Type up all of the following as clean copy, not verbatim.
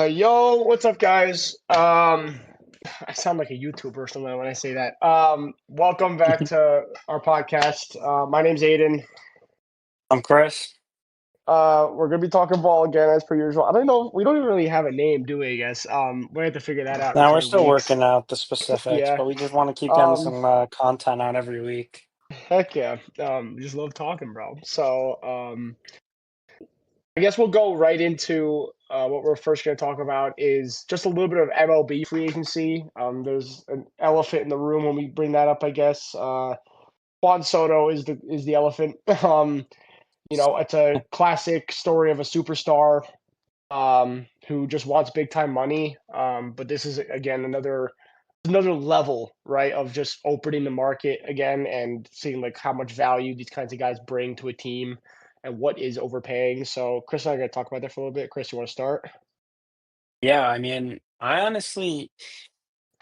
Yo, what's up, guys? I sound like a YouTuber or something when I say that. Welcome back to our podcast. My name's Aiden. I'm Chris. We're gonna be talking ball again as per usual. I don't know. We don't even really have a name, do we? I guess. We have to figure that out in the Now we're coming still weeks. working out the specifics, Yeah. but we just want to keep getting Um. some content out every week. Heck yeah. Just love talking, bro. So, I guess we'll go right into what we're first going to talk about is just a little bit of MLB free agency. There's an elephant in the room when we bring that up, I guess. Juan Soto is the elephant. It's a classic story of a superstar who just wants big time money. But this is again another level, right, of just opening the market again and seeing like how much value these kinds of guys bring to a team and what is overpaying. So Chris and I are gonna talk about that for a little bit. Chris, you want to start? Yeah, I mean, I honestly,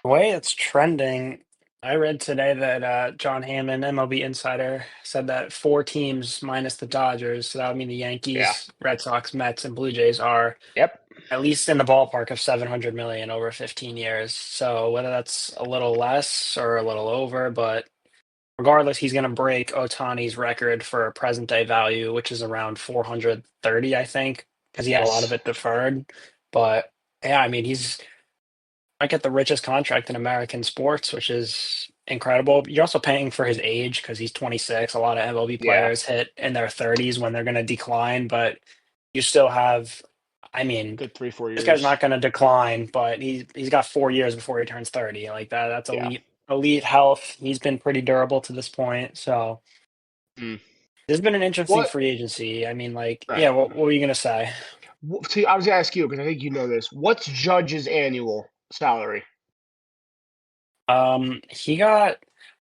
the way it's trending, I read today that John Hammond, MLB Insider, said that four teams minus the Dodgers, so that would mean the Yeah. Yankees, Red Sox, Mets, and Blue Jays are Yep. at least in the ballpark of 700 million over 15 years. So whether that's a little less or a little over, but regardless, he's going to break Otani's record for present day value, which is around 430, I think, because he had a lot of Yes. it deferred. But yeah, I mean, he's might get the richest contract in American sports, which is incredible. You're also paying for his age because he's 26. A lot of MLB Yeah. players hit in their 30s when they're going to decline, but you still have, I mean, Good 3, 4 this guy's years. not going to decline, but he's got 4 years before he turns 30. Like that, that's Yeah. elite health. He's been pretty durable to this point. So Mm. this has been an interesting What? free agency. I mean, like, Right. yeah, what were you gonna say? See, I was gonna ask you because I think you know this. What's Judge's annual salary? He got,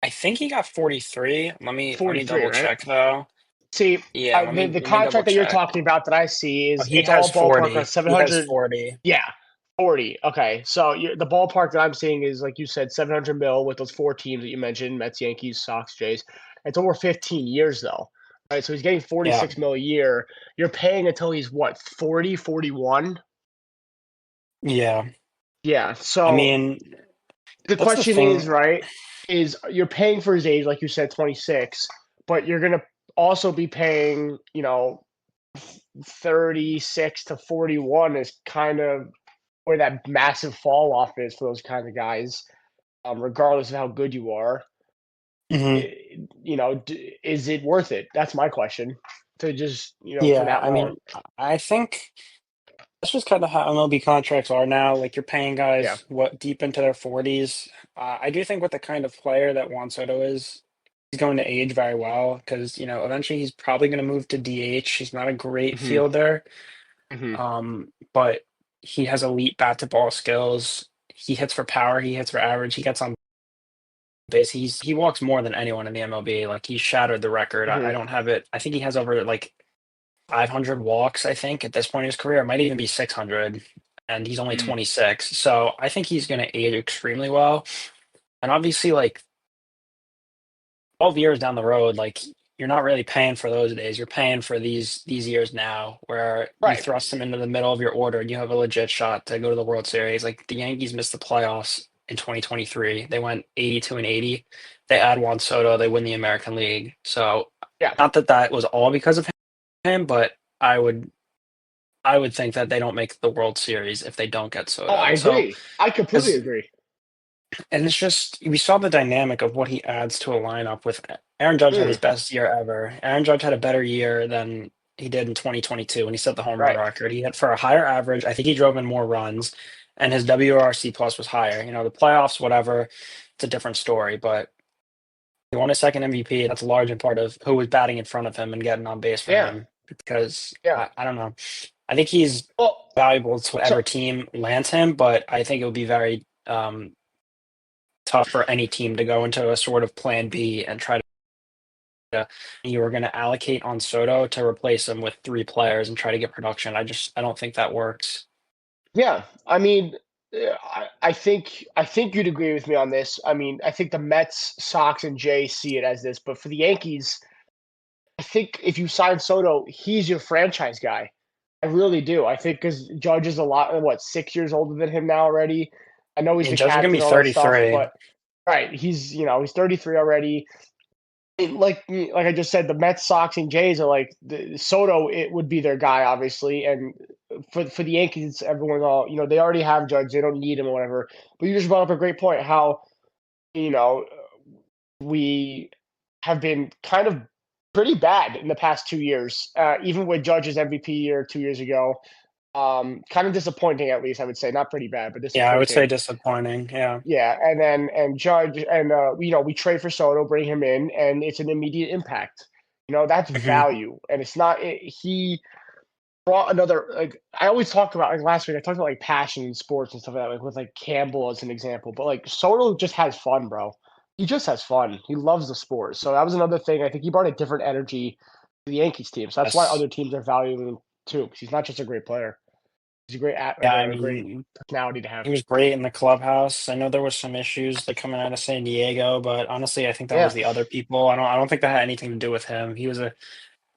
I think he got 43. Let me 43, double right? check though. See, Yeah, let the me the let me double contract that you're check. talking about that I see Oh, is he it's has all ballpark around 40. He has 700. 40. Yeah, 40. Okay, so the ballpark that I'm seeing is like you said, 700 mil with those four teams that you mentioned: Mets, Yankees, Sox, Jays. It's over 15 years though, right? So he's getting Yeah, 46 mil a year. You're paying until he's what, 40, 41? yeah. Yeah. I So mean, the that's the question is, thing. right, is you're paying for his age, like you said, 26, but you're gonna also be paying, 36 to 41 is kind of where that massive fall off is for those kinds of guys, regardless of how good you are. Mhm. Is it worth it? That's my question. To just, for Yeah, that I long. mean, I think that's just kind of how MLB contracts are now. Like you're paying Yeah. guys what deep into their 40s. I do think with the kind of player that Juan Soto is, he's going to age very well because eventually he's probably going to move to DH. He's not a great Hmm. fielder, Hmm. but he has elite bat to ball skills. He hits for power. He hits for average. He gets on base. He walks more than anyone in the MLB. Like he shattered the record. I Hmm. don't have it. I think he has over like 500 walks, I think, at this point in his career. It might even be 600, and he's only Mm. 26. So I think he's going to age extremely well. And obviously, like 12 years down the road, like you're not really paying for those days. You're paying for these years now, where you Right. thrust him into the middle of your order and you have a legit shot to go to the World Series. Like the Yankees missed the playoffs in 2023. They went 82 and 80. They add Juan Soto, they win the American League. So Yeah. not that that was all because of him, but I would I would think that they don't make the World Series if they don't get Oh, I Soto. So agree. I completely as agree. and it's just we saw the dynamic of what he adds to a lineup with Aaron Judge had his Mm. best year ever. Aaron Judge had a better year than he did in 2022 when he set the home run Right. record. He hit for a higher average. I think he drove in more runs and his WRC plus was higher. The playoffs, whatever, it's a different story, but he won his second MVP. That's a large in part of who was batting in front of him and getting on base for Yeah. him because Yeah. I don't know. I think he's Well, valuable to so whatever team lands him, but I think it would be very tough for any team to go into a sort of plan B and try to you were going to allocate on Soto to replace him with three players and try to get production. I don't think that works. yeah, I mean, I think you'd agree with me on this. I mean, I think the Mets, Sox, and Jays see it as this, but for the Yankees, I think if you sign Soto, he's your franchise guy. I really do. I think because Judge is a lot, what, 6 years older than him now already. I know he's And the Judge is gonna captain be and all that stuff, 33. but right, he's 33 already. Like I just said, the Mets, Sox, and Jays are like Soto. It would be their guy, obviously, and for the Yankees, everyone's all they already have Judge. They don't need him or whatever. But you just brought up a great point. How you know we have been kind of pretty bad in the past 2 years, even with Judge's MVP year 2 years ago. Kind of disappointing, at least I would say. Not pretty bad, but Yeah, I would say disappointing. disappointing. Yeah. Yeah, and Judge and we trade for Soto, bring him in, and it's an immediate impact. That's Hmm. value, and it's not. He brought another like I always talk about like last week. I talked about like passion in sports and stuff like that, like with like Campbell as an example. But like Soto just has fun, bro. He just has fun. He loves the sport. So that was another thing. I think he brought a different energy to the Yankees team. So that's why Yes. other teams are valuing him too. Because he's not just a great player. He's a great Yeah, I a great mean, personality to he have. was great in the clubhouse. I know there was some issues like coming out of San Diego, but honestly, I think that was Yeah, the other people. I don't think that had anything to do with him. He was a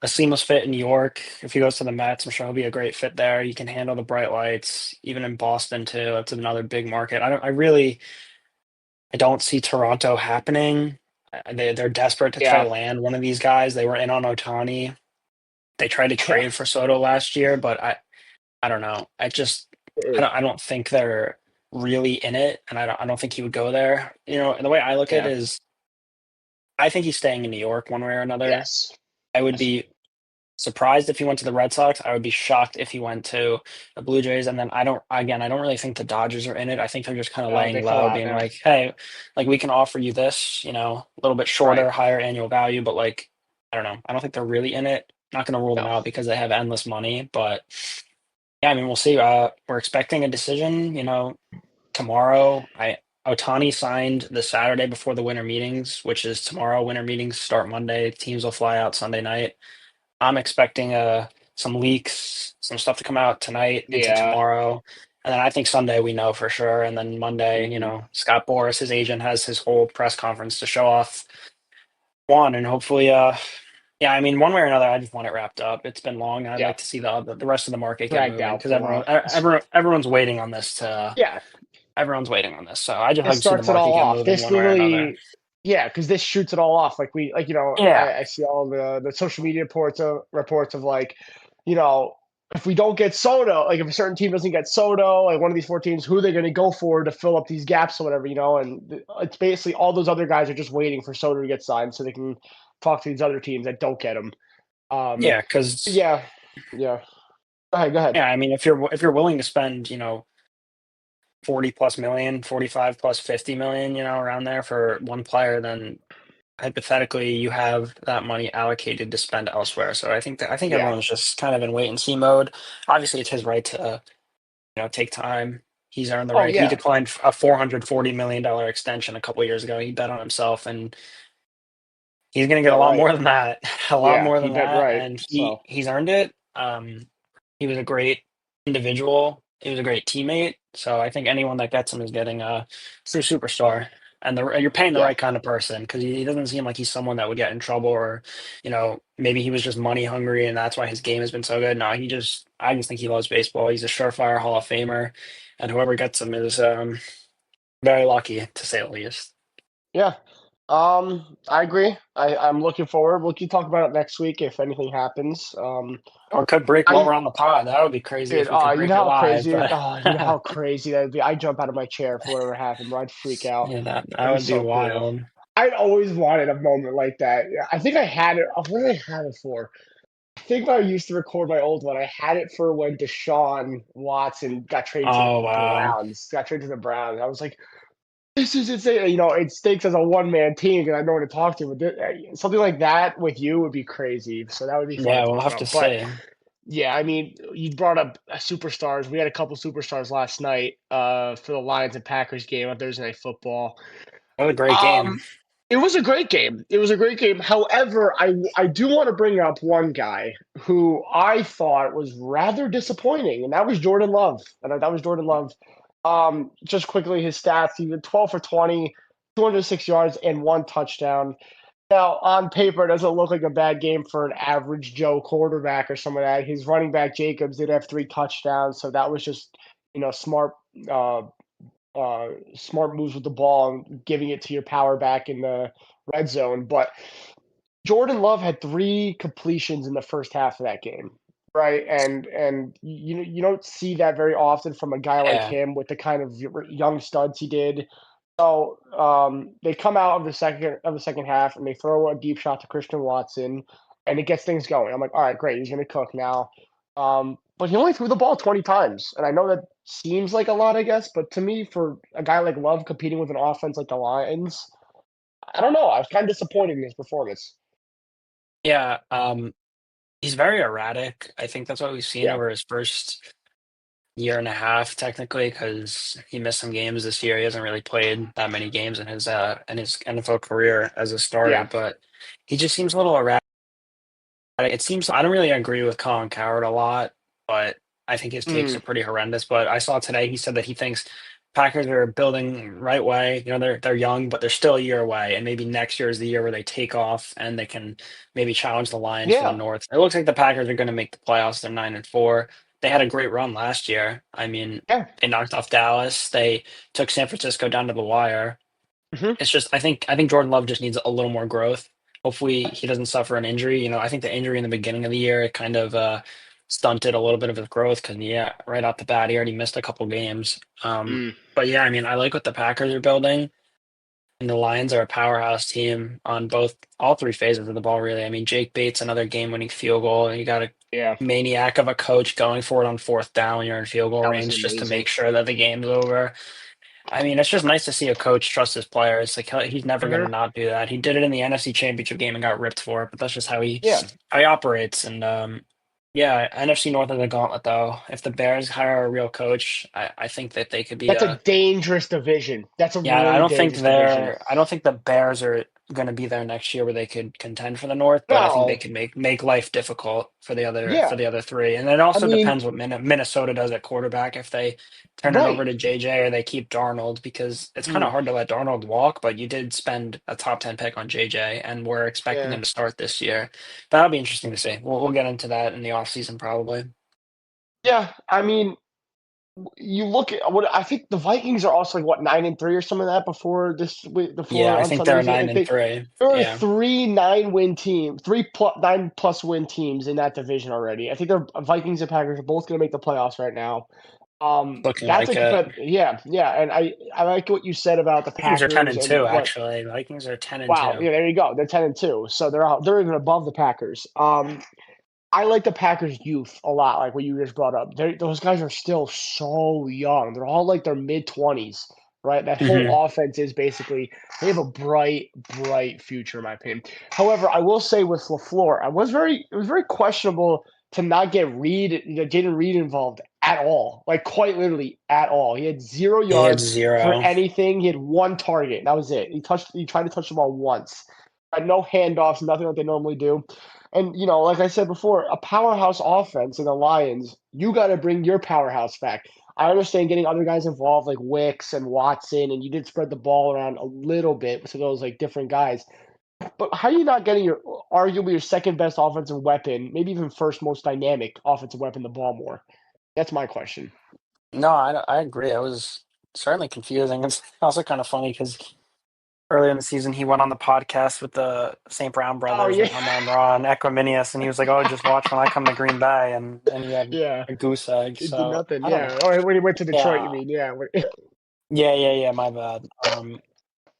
seamless fit in New York. If he goes to the Mets, I'm sure he'll be a great fit there. He can handle the bright lights, even in Boston too. That's another big market. I don't see Toronto happening. They're desperate to try yeah, to land one of these guys. They were in on Otani. They tried to yeah. trade for Soto last year, but I don't know. I don't think they're really in it, and I don't think he would go there. And the way I look at Yeah. it is I think he's staying in New York one way or another. Yes. I would Yes. be surprised if he went to the Red Sox. I would be shocked if he went to the Blue Jays. And then I don't really think the Dodgers are in it. I think they're just kind of They laying fell low, out being now. like, hey, like we can offer you this, a little bit Right. shorter, higher annual value, but like, I don't know. I don't think they're really in it. Not going to rule them No. out because they have endless money, but yeah, I mean, we'll see. We're expecting a decision, tomorrow. I Otani signed the Saturday before the winter meetings, which is tomorrow. Winter meetings start Monday. Teams will fly out Sunday night. I'm expecting some leaks, some stuff to come out tonight into Yeah. tomorrow. And then I think Sunday we know for sure. And then Monday, Mhm. Scott Boras, his agent, has his whole press conference to show off Juan, and hopefully yeah, I mean, one way or another, I just want it wrapped up. It's been long. I'd Yeah. like to see the rest of the market get Dragged moving out because for a while. everyone's waiting on this to Yeah. everyone's waiting on this. So I just like This to see the starts it market all get off. moving This one way or another. literally, yeah, because this shoots it all off. Like Yeah. I see all the social media reports of like, you know, if we don't get Soto, like if a certain team doesn't get Soto, like one of these four teams, who they're going to go for to fill up these gaps or whatever, and it's basically all those other guys are just waiting for Soto to get signed so they can talk to these other teams that don't get him. Um, Yeah, because yeah, yeah. Go ahead. yeah, I mean, if you're willing to spend, 40 plus million, 45 plus 50 million, around there for one player, then hypothetically you have that money allocated to spend elsewhere. So I think Yeah. everyone's just kind of in wait and see mode. Obviously, it's his right to take time. He's earned the Oh right. He yeah, declined a $440 million extension a couple years ago. He bet on himself, and he's going to get a bet lot right. more than that, a lot Yeah, more he than bet that, right. and So he's earned it. He was a great individual. He was a great teammate. So I think anyone that gets him is getting a true superstar. And you're paying the yeah, right kind of person because he doesn't seem like he's someone that would get in trouble or, maybe he was just money hungry and that's why his game has been so good. No, I just think he loves baseball. He's a surefire Hall of Famer, and whoever gets him is very lucky to say the least. yeah. I agree. I'm looking forward. We can talk about it next week if anything happens. Or could break while I we're on the pod. That would be crazy Dude, if we could you break know it how live, crazy. but You know how crazy that'd be. I'd jump out of my chair if whatever happened, bro. I'd freak out. yeah, that That'd be would be so cool. wild. I'd always wanted a moment like that. Yeah, I think I had it. What did I have it for? I think when I used to record my old one, I had it for when Deshaun Watson got traded to the Oh wow. Browns. Got traded to the Browns. I was like, this is insane. It stinks as a one man team because I know one to talk to. But something like that with you would be crazy. So that would be fun to Yeah, we'll talk have to about. But see. yeah, I mean, you brought up superstars. We had a couple superstars last night for the Lions and Packers game on Thursday Night Football. That was a great game. Um, it was a great game. It was a great game. However, I do want to bring up one guy who I thought was rather disappointing, and that was Jordan Love. And that was Jordan Love. Just quickly, his stats: he was 12 for 20, 206 yards, and one touchdown. Now, on paper, it doesn't look like a bad game for an average Joe quarterback or some of that. His running back Jacobs did have 3 touchdowns, so that was just smart uh, smart moves with the ball and giving it to your power back in the red zone. But Jordan Love had 3 completions in the first half of that game, right? And you don't see that very often from a guy like Yeah. him with the kind of young studs he did. So they come out of the second half and they throw a deep shot to Christian Watson, and it gets things going. I'm like, all right, great, he's gonna cook now. But he only threw the ball 20 times, and I know that seems like a lot, I guess, but to me, for a guy like Love competing with an offense like the Lions, I don't know. I was kind of disappointed in his performance. Yeah, he's very erratic. I think that's what we've seen Yeah, over his first year and a half, technically, because he missed some games this year. He hasn't really played that many games in his NFL career as a starter, yeah, but he just seems a little erratic. It seems I don't really agree with Colin Cowherd a lot, but I think his takes mm, are pretty horrendous. But I saw today he said that he thinks Packers are building right way. You know, they're young, but they're still a year away, and maybe next year is the year where they take off and they can maybe challenge the Lions for the yeah, North. It looks like the Packers are going to make the playoffs. They're 9-4. They had a great run last year. I mean, yeah. they knocked off Dallas. They took San Francisco down to the wire. Hmm. It's just I think Jordan Love just needs a little more growth. Hopefully he doesn't suffer an injury. You know, I think the injury in the beginning of the year it kind of stunted a little bit of his growth because yeah, right off the bat he already missed a couple games. Mm, But yeah, I mean I like what the Packers are building, and the Lions are a powerhouse team on all three phases of the ball. Really, I mean Jake Bates another game-winning field goal, and you got a yeah, maniac of a coach going for it on fourth down when you're in field goal that was range just to amazing. make sure that the game's over. I mean, it's just nice to see a coach trust his players. Like he's never going Hmm. to not do that. He did it in the NFC Championship game and got ripped for it, but that's just Yeah, how he operates. And yeah, NFC North is a gauntlet though. If the Bears hire a real coach, I think that they could be that's a a dangerous division. That's a yeah. really dangerous division. I don't think the Bears are going to be there next year where they could contend for the North, but I think they No, could make life difficult yeah, for the other three. And it I also mean, depends what Minnesota does at quarterback if they turn it over right, to JJ or they keep Darnold because it's kind mm, of hard to let Darnold walk, but you did spend a top 10 pick on JJ and we're expecting yeah, him to start this year. That'll be interesting to see. We'll get into that in the offseason probably. yeah. I mean, you look at what I think the Vikings are also like what 9-3 or something like that before Yeah, before I on think they're Sundays. nine Like and three. there are Yeah. 3 9-win teams, 9+ win teams in that division already. I think the Vikings and Packers are both going to make the playoffs right now. Looking That's like a it. yeah, yeah, and I like what you said about the Vikings are 10 Packers and and 2 what. actually. Vikings are 10 and Wow, 2. yeah, there you go. They're 10-2, so they're even above the Packers. I like the Packers' youth a lot, like what you just brought up. Those guys are still so young. They're all like their mid-20s, right? That whole Mhm. offense is basically they have a bright, bright future, in my opinion. However, I will say with LaFleur, it was very questionable to not get Jaden Reed involved at all. Like quite literally at all. He had 0 He had yards for 0. anything. He had 1 target. That was it. He tried to touch the ball once. Had no handoffs, nothing like they normally do. And like I said before, a powerhouse offense in the Lions, you got to bring your powerhouse back. I understand getting other guys involved like Wicks and Watson, and you did spread the ball around a little bit to those like different guys. But how are you not getting your arguably your second best offensive weapon, maybe even first most dynamic offensive weapon, the ball more? That's my question. No, I agree. It was certainly confusing. It's also kind of funny because earlier in the season he went on the podcast with the St. Brown Oh brothers yeah, with Haman Ra and Equiminius, and he was like, "Oh, just watch when I come to Green Bay," and he had yeah. a goose egg. It did So nothing. I don't know. Yeah. Oh, when he went to Detroit, you Yeah, mean? Yeah. yeah. My bad.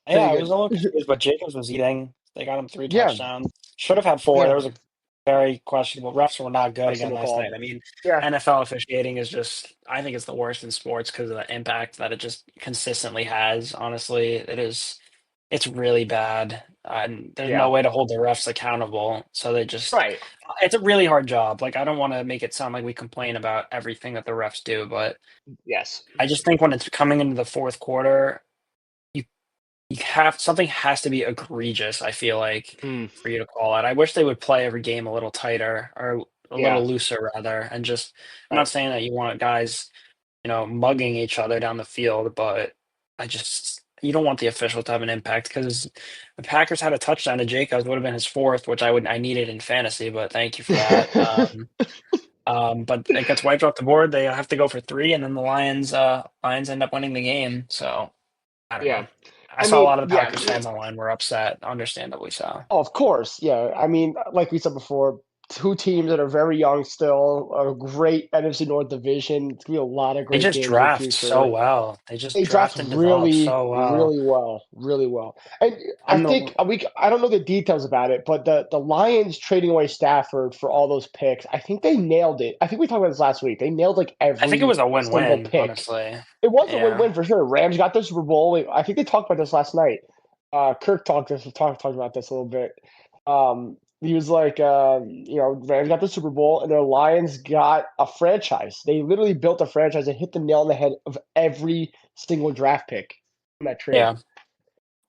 Yeah, Pretty I was a little good. confused, but Jacobs was eating. They got him three Yeah. touchdowns. Should have had four. Yeah. There was a very questionable. Refs were not good again Questionable last night. call. I mean, Yeah. NFL officiating is just, I think it's the worst in sports because of the impact that it just consistently has. Honestly, it's really bad. And there's no Yeah. way to hold the refs accountable. So Right. it's a really hard job. Like, I don't want to make it sound like we complain about everything that the refs do, but Yes. I just think when it's coming into the fourth quarter, you something has to be egregious, I feel like, Mm. for you to call it. I wish they would play every game a little tighter or a Yeah. little looser rather, and just I'm not Right. saying that you want guys, mugging each other down the field, but I just you don't want the official to have an impact because the Packers had a touchdown to Jacobs, would have been his fourth, which I needed in fantasy, but thank you for that. But it gets wiped off the board. They have to go for three, and then the Lions end up winning the game. So I don't know. Yeah. I I saw a mean, lot of the yeah. Packers fans online were upset, understandably so. Oh, of course, yeah. I mean, like we said before, two teams that are very young still, a great NFC North division. It's gonna be a lot of They great just games in the draft so future. well. They just They draft draft and develop really, so well. really well, really well. And I And the think I don't know the details about it, but the Lions trading away Stafford for all those picks, I think they nailed it. I think we talked about this last week. They nailed like I think it every was a single win-win, pick. honestly. It was a Yeah. win-win for sure. Rams got the Super Bowl. I think they talked about this last night. Kirk talked about this a little bit. He was like, Rams got the Super Bowl, and the Lions got a franchise. They literally built a franchise and hit the nail on the head of every single draft pick in that trade. Yeah.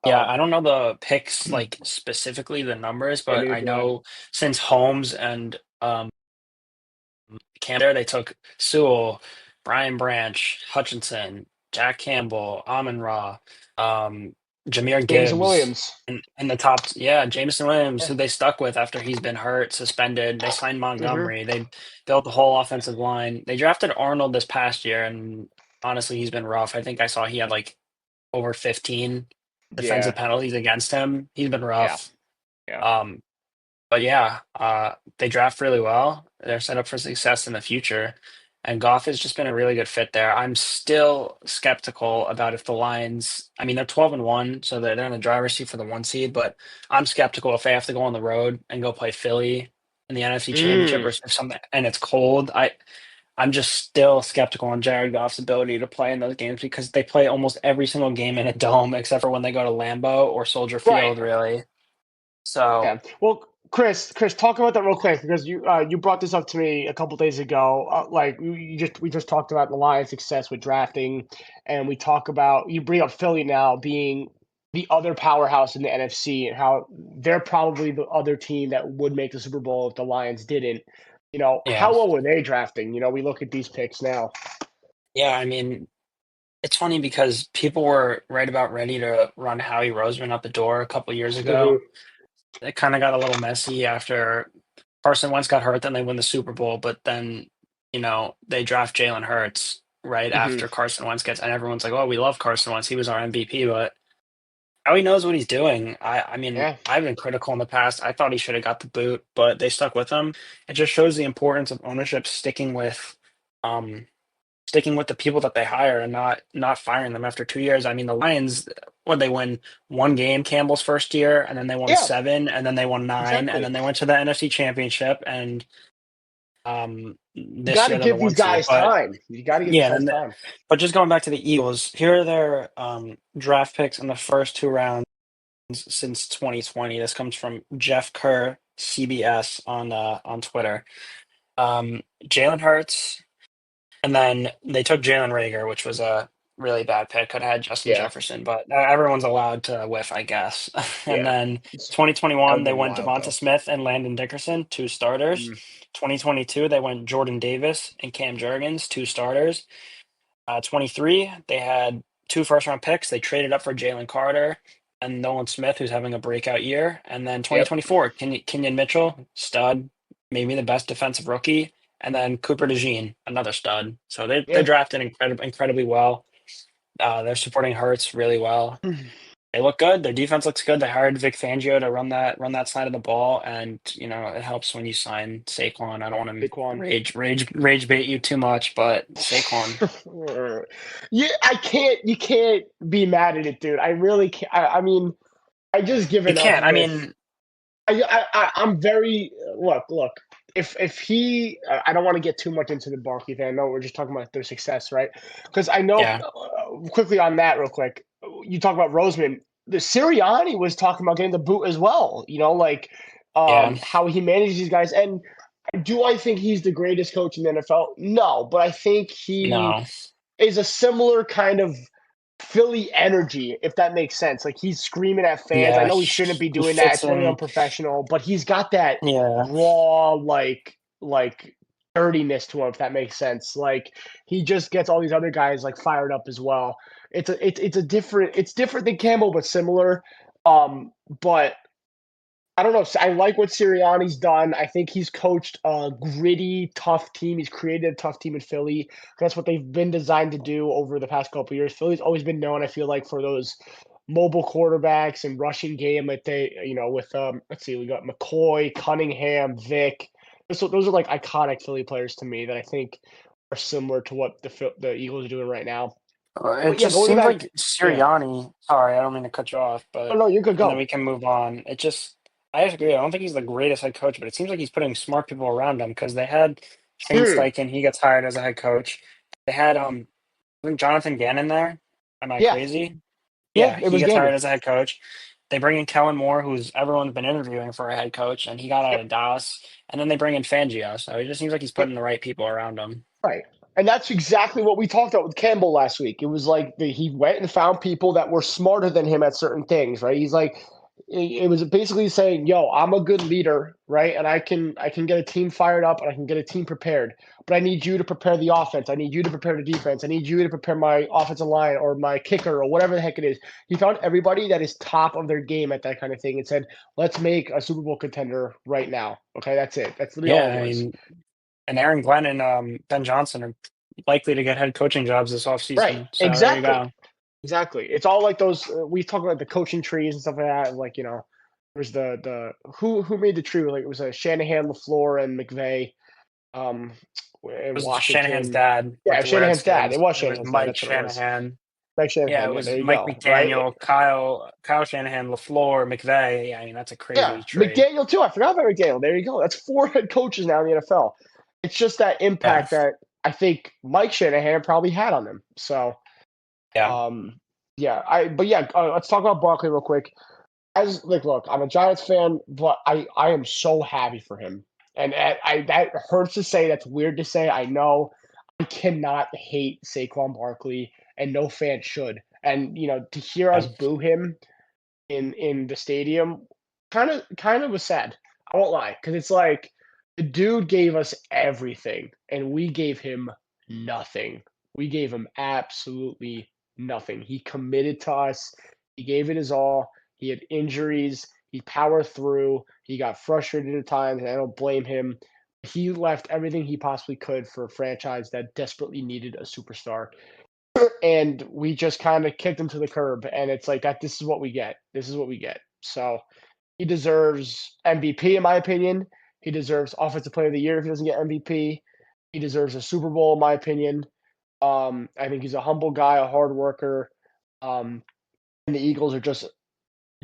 Yeah, Um, I don't know the picks, like, specifically the numbers, yeah, but neither I do I. know since Holmes and Cam there, they took Sewell, Brian Branch, Hutchinson, Jack Campbell, Amon Ra, um, Jameer Jameson Gibbs, Williams. and the top, yeah, Jameson Williams, who they stuck with after he's been hurt, suspended. They signed Hmm. Montgomery. They built the whole offensive line. They drafted Arnold this past year, and honestly, he's been rough. I think I saw he had like over 15 defensive Yeah, penalties against him. He's been yeah, rough. yeah. Um, but yeah, they draft really well. They're set up for success in the future. And Goff has just been a really good fit there. I'm still skeptical about if the Lions, I mean, they're 12-1, so they're in the driver's seat for the one seed, but I'm skeptical if they have to go on the road and go play Philly in the NFC Championship Mm, or if something and it's cold. I'm just still skeptical on Jared Goff's ability to play in those games because they play almost every single game in a dome except for when they go to Lambeau or Soldier right. Field, really. So, Yeah. Well, Chris, talk about that real quick because you brought this up to me a couple days ago. Like we just talked about the Lions' success with drafting, and we talk about you bring up Philly now being the other powerhouse in the NFC and how they're probably the other team that would make the Super Bowl if the Lions didn't. yeah. How well were they drafting? We look at these picks now. Yeah, I mean, it's funny because people were right about ready to run Howie Roseman out the door a couple years ago. Hmm. It kind of got a little messy after Carson Wentz got hurt, then they win the Super Bowl, but then, they draft Jalen Hurts right Hmm. after Carson Wentz gets, and everyone's like, "Oh, we love Carson Wentz. He was our MVP." But Howie knows what he's doing. I mean, Yeah. I've been critical in the past. I thought he should have got the boot, but they stuck with him. It just shows the importance of ownership um, sticking with the people that they hire and not firing them after 2 years. I mean, the Lions, what they win one game Campbell's first year, and then they won Yeah. seven, and then they won nine, and Exactly. then they went to the NFC Championship, and You this got to year they're the give one these seed. guys But time. You got to give these yeah, guys time. but just going back to the Eagles, here are their draft picks in the first two rounds since 2020. This comes from Jeff Kerr, CBS on Twitter. Jalen Hurts, and then they took Jalen Reagor, which was a really bad pick. Could have had Justin Yeah. Jefferson, but everyone's allowed to whiff, I guess. And Yeah. then That 2021, would they have been went wild Devonta though. Smith and Landon Dickerson, two starters. Mm. 2022, they went Jordan Davis and Cam Jurgens, two starters. 23, they had two first round picks. They traded up for Jalen Carter and Nolan Smith, who's having a breakout year. And then Yep. 2024, Kenyon Mitchell, stud, maybe the best defensive rookie. And then Cooper DeJean, another stud. So they Yeah. drafted incredibly well. They're supporting Hurts really well. They look good. Their defense looks good. They hired Vic Fangio to run that side of the ball, and it helps when you sign Saquon. I don't want to Saquon. rage bait you too much, but Saquon, Yeah, I can't. You can't be mad at it, dude. I really can't. I mean, I just you given up can't. I with. mean, I'm very look. If he, I don't want to get too much into the Barkley thing. I know we're just talking about their success, right? Because I know yeah, quickly on that, real quick. You talk about Roseman. The Sirianni was talking about getting the boot as well. Like yeah, how he manages these guys. And do I think he's the greatest coach in the NFL? No, but I think he no, is a similar kind of Philly energy, if that makes sense. Like he's screaming at fans. I yeah. know he shouldn't be He doing that. fits It's very in. unprofessional, but he's got that Yeah, raw, like dirtiness to him, if that makes sense. Like he just gets all these other guys like fired up as well. It's different than Campbell, but similar. But I don't know. I like what Sirianni's done. I think he's coached a gritty, tough team. He's created a tough team in Philly. That's what they've been designed to do over the past couple of years. Philly's always been known, I feel like, for those mobile quarterbacks and rushing game. Like with let's see, we got McCoy, Cunningham, Vic. So those are like iconic Philly players to me that I think are similar to what the Eagles are doing right now. It But yeah, just going seems back, like yeah. Sirianni. Sorry, I don't mean to cut you off, Oh but no, you could and then go. we can move on. I agree. I don't think he's the greatest head coach, but it seems like he's putting smart people around him because they had Shane Mm, Steichen. He gets hired as a head coach. They had I think Jonathan Gannon there. Am I yeah, crazy? yeah, Yeah, it he was gets hired Gannon. as a head coach. They bring in Kellen Moore, who's everyone's been interviewing for a head coach, and he got out Yep, of Dallas. And then they bring in Fangio, so it just seems like he's yep. putting the right people around him. Right. And that's exactly what we talked about with Campbell last week. It was like he went and found people that were smarter than him at certain things, right? He's like, it was basically saying, "Yo, I'm a good leader, right? And I can get a team fired up and I can get a team prepared. But I need you to prepare the offense. I need you to prepare the defense. I need you to prepare my offensive line or my kicker or whatever the heck it is." He found everybody that is top of their game at that kind of thing and said, "Let's make a Super Bowl contender right now." Okay, that's it. That's literally all Yeah, it I was. mean, and Aaron Glenn and Ben Johnson are likely to get head coaching jobs this Right. offseason. So there you Exactly. go. Exactly. It's all like those we talk about the coaching trees and stuff like that. Like there's the who made the tree? Like it was a Shanahan, LaFleur, and McVay um, It in was Shanahan's Washington. dad with Yeah, the Shanahan's dad. It Redskins. was It was Shanahan's dad. Mike That's what it was. Shanahan. Mike Yeah, it Shanahan. Yeah, was there you Mike go. Right. McDaniel, Kyle Shanahan, LaFleur, McVay. Yeah, I mean that's a Yeah, crazy trade. McDaniel too. I forgot about McDaniel. There you go. That's four head coaches now in the NFL. It's just that Yeah, impact that I think Mike Shanahan probably had on them. So, yeah, um, yeah. But yeah, let's talk about Barkley real quick. As like, look, I'm a Giants fan, but I am so happy for him, and that hurts to say. That's weird to say. I know. I cannot hate Saquon Barkley, and no fan should. And to hear us yeah, boo him in the stadium, kind of was sad. I won't lie, because it's like the dude gave us everything, and we gave him nothing. We gave him absolutely nothing. He committed to us. He gave it his all. He had injuries. He powered through. He got frustrated at times, and I don't blame him. He left everything he possibly could for a franchise that desperately needed a superstar, and we just kind of kicked him to the curb. And it's like that. This is what we get. This is what we get. So he deserves MVP in my opinion. He deserves Offensive Player of the Year if he doesn't get MVP. He deserves a Super Bowl in my opinion. I think he's a humble guy, a hard worker. And the Eagles are just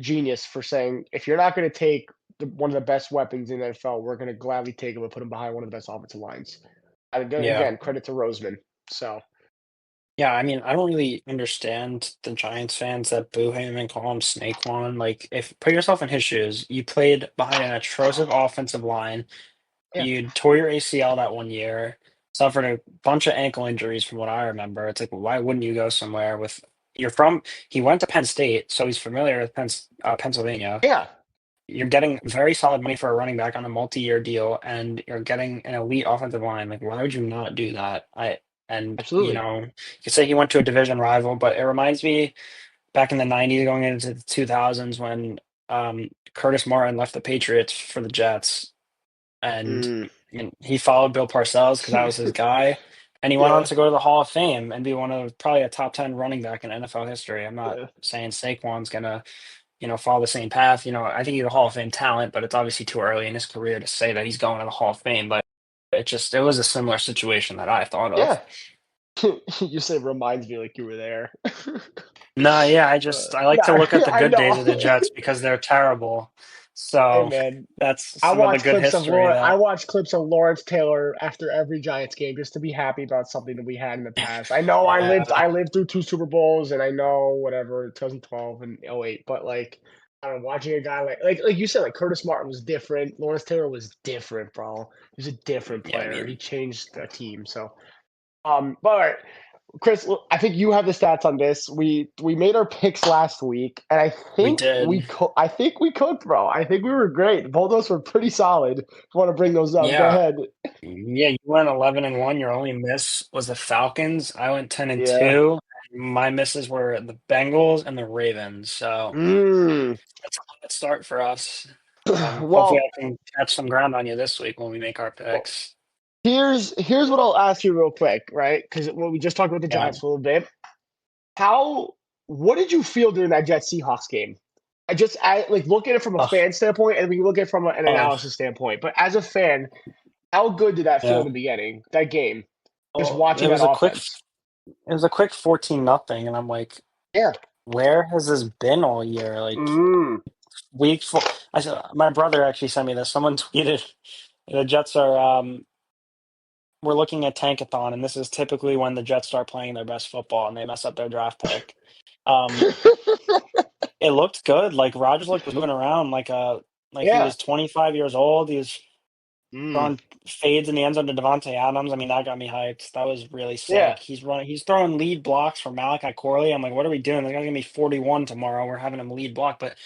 genius for saying if you're not going to take one of the best weapons in the NFL, we're going to gladly take him and put him behind one of the best offensive lines. And yeah. again, credit to Roseman. So Yeah, I mean, I don't really understand the Giants fans that boo him and call him Snake One. Like, if put yourself in his shoes, you played behind an atrocious offensive line. yeah, You tore your ACL that one year, suffered a bunch of ankle injuries from what I remember. It's like, why wouldn't you go somewhere with you're from he went to Penn State, so he's familiar with Pennsylvania. yeah, You're getting very solid money for a running back on a multi-year deal, and you're getting an elite offensive line. Like, why would you not do that? absolutely. You could say he went to a division rival, but it reminds me back in the 90s going into the 2000s when Curtis Martin left the Patriots for the Jets and, Mm. he followed Bill Parcells because that was his guy, and he went on Yeah, to go to the Hall of Fame and be one of probably a top 10 running back in NFL history. I'm not yeah, saying Saquon's gonna, follow the same path. I think he's a Hall of Fame talent, but it's obviously too early in his career to say that he's going to the Hall of Fame. But it was a similar situation that I thought of. yeah. You say reminds me like you were there. No, yeah, I like to Nah, look at the I good days know. of the Jets because they're terrible. Hey So man, that's some of the good history I that watch clips of Lawrence Taylor after every Giants game just to be happy about something that we had in the past. I know yeah. I lived through two Super Bowls and I know whatever 2012 and '08, but like I don't know, watching a guy like you said, like Curtis Martin was different. Lawrence Taylor was different, bro. He was a different Yeah, I player. He mean, changed the team. So but all right. Chris, I think you have the stats on this. We made our picks last week, and We did. I think we cooked, bro. I think we were great. Both of us were pretty solid. If you want to bring those up, go Yeah. ahead. Yeah, you went 11-1. Your only miss was the Falcons. I went 10 and Yeah. 2. My misses were the Bengals and the Ravens. So Mm. that's a hot start for us. Hopefully, Well, I can catch some ground on you this week when we make our well, picks. here's what I'll ask you real quick, right? Because when we just talked about the Yeah. Giants for a little bit, how what did you feel during that Jets Seahawks game? I like look at it from a Oh, fan standpoint, and we can look at it from an oh, analysis standpoint. But as a fan, how good did that feel in yeah. the beginning? That game, just Well, watching that offense. it was a quick 14 nothing, and I'm like, Yeah. where has this been all year? Like Mm. week four. I said my brother actually sent me this. Someone tweeted the Jets are we're looking at tankathon, and this is typically when the Jets start playing their best football and they mess up their draft pick. Um, it looked good. Like Rodgers was moving around like he Yeah. was 25 years old. He was Mm. throwing fades in the end zone to Devontae Adams. I mean, that got me hyped. That was really Yeah. sick. He's throwing lead blocks for Malachi Corley. I'm like, what are we doing? The guy's gonna be 41 tomorrow. We're having him lead block, but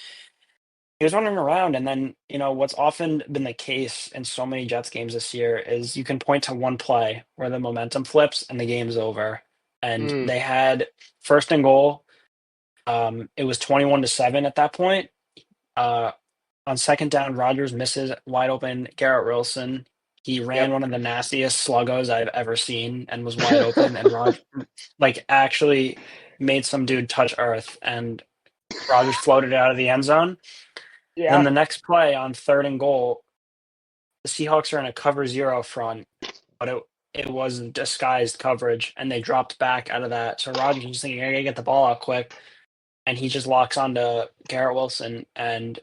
he was running around, and then, what's often been the case in so many Jets games this year is you can point to one play where the momentum flips and the game's over. And Mm. they had first and goal. It was 21-7 at that point. Uh, on second down, Rodgers misses wide open Garrett Wilson. He ran Yep. one of the nastiest sluggos I've ever seen and was wide open. And Rod like actually made some dude touch earth, and Rodgers floated it out of the end zone. And then Yeah. the next play on third and goal, the Seahawks are in a cover zero front, but it was disguised coverage, and they dropped back out of that. So Rodgers was thinking, I gotta get the ball out quick, and he just locks onto Garrett Wilson and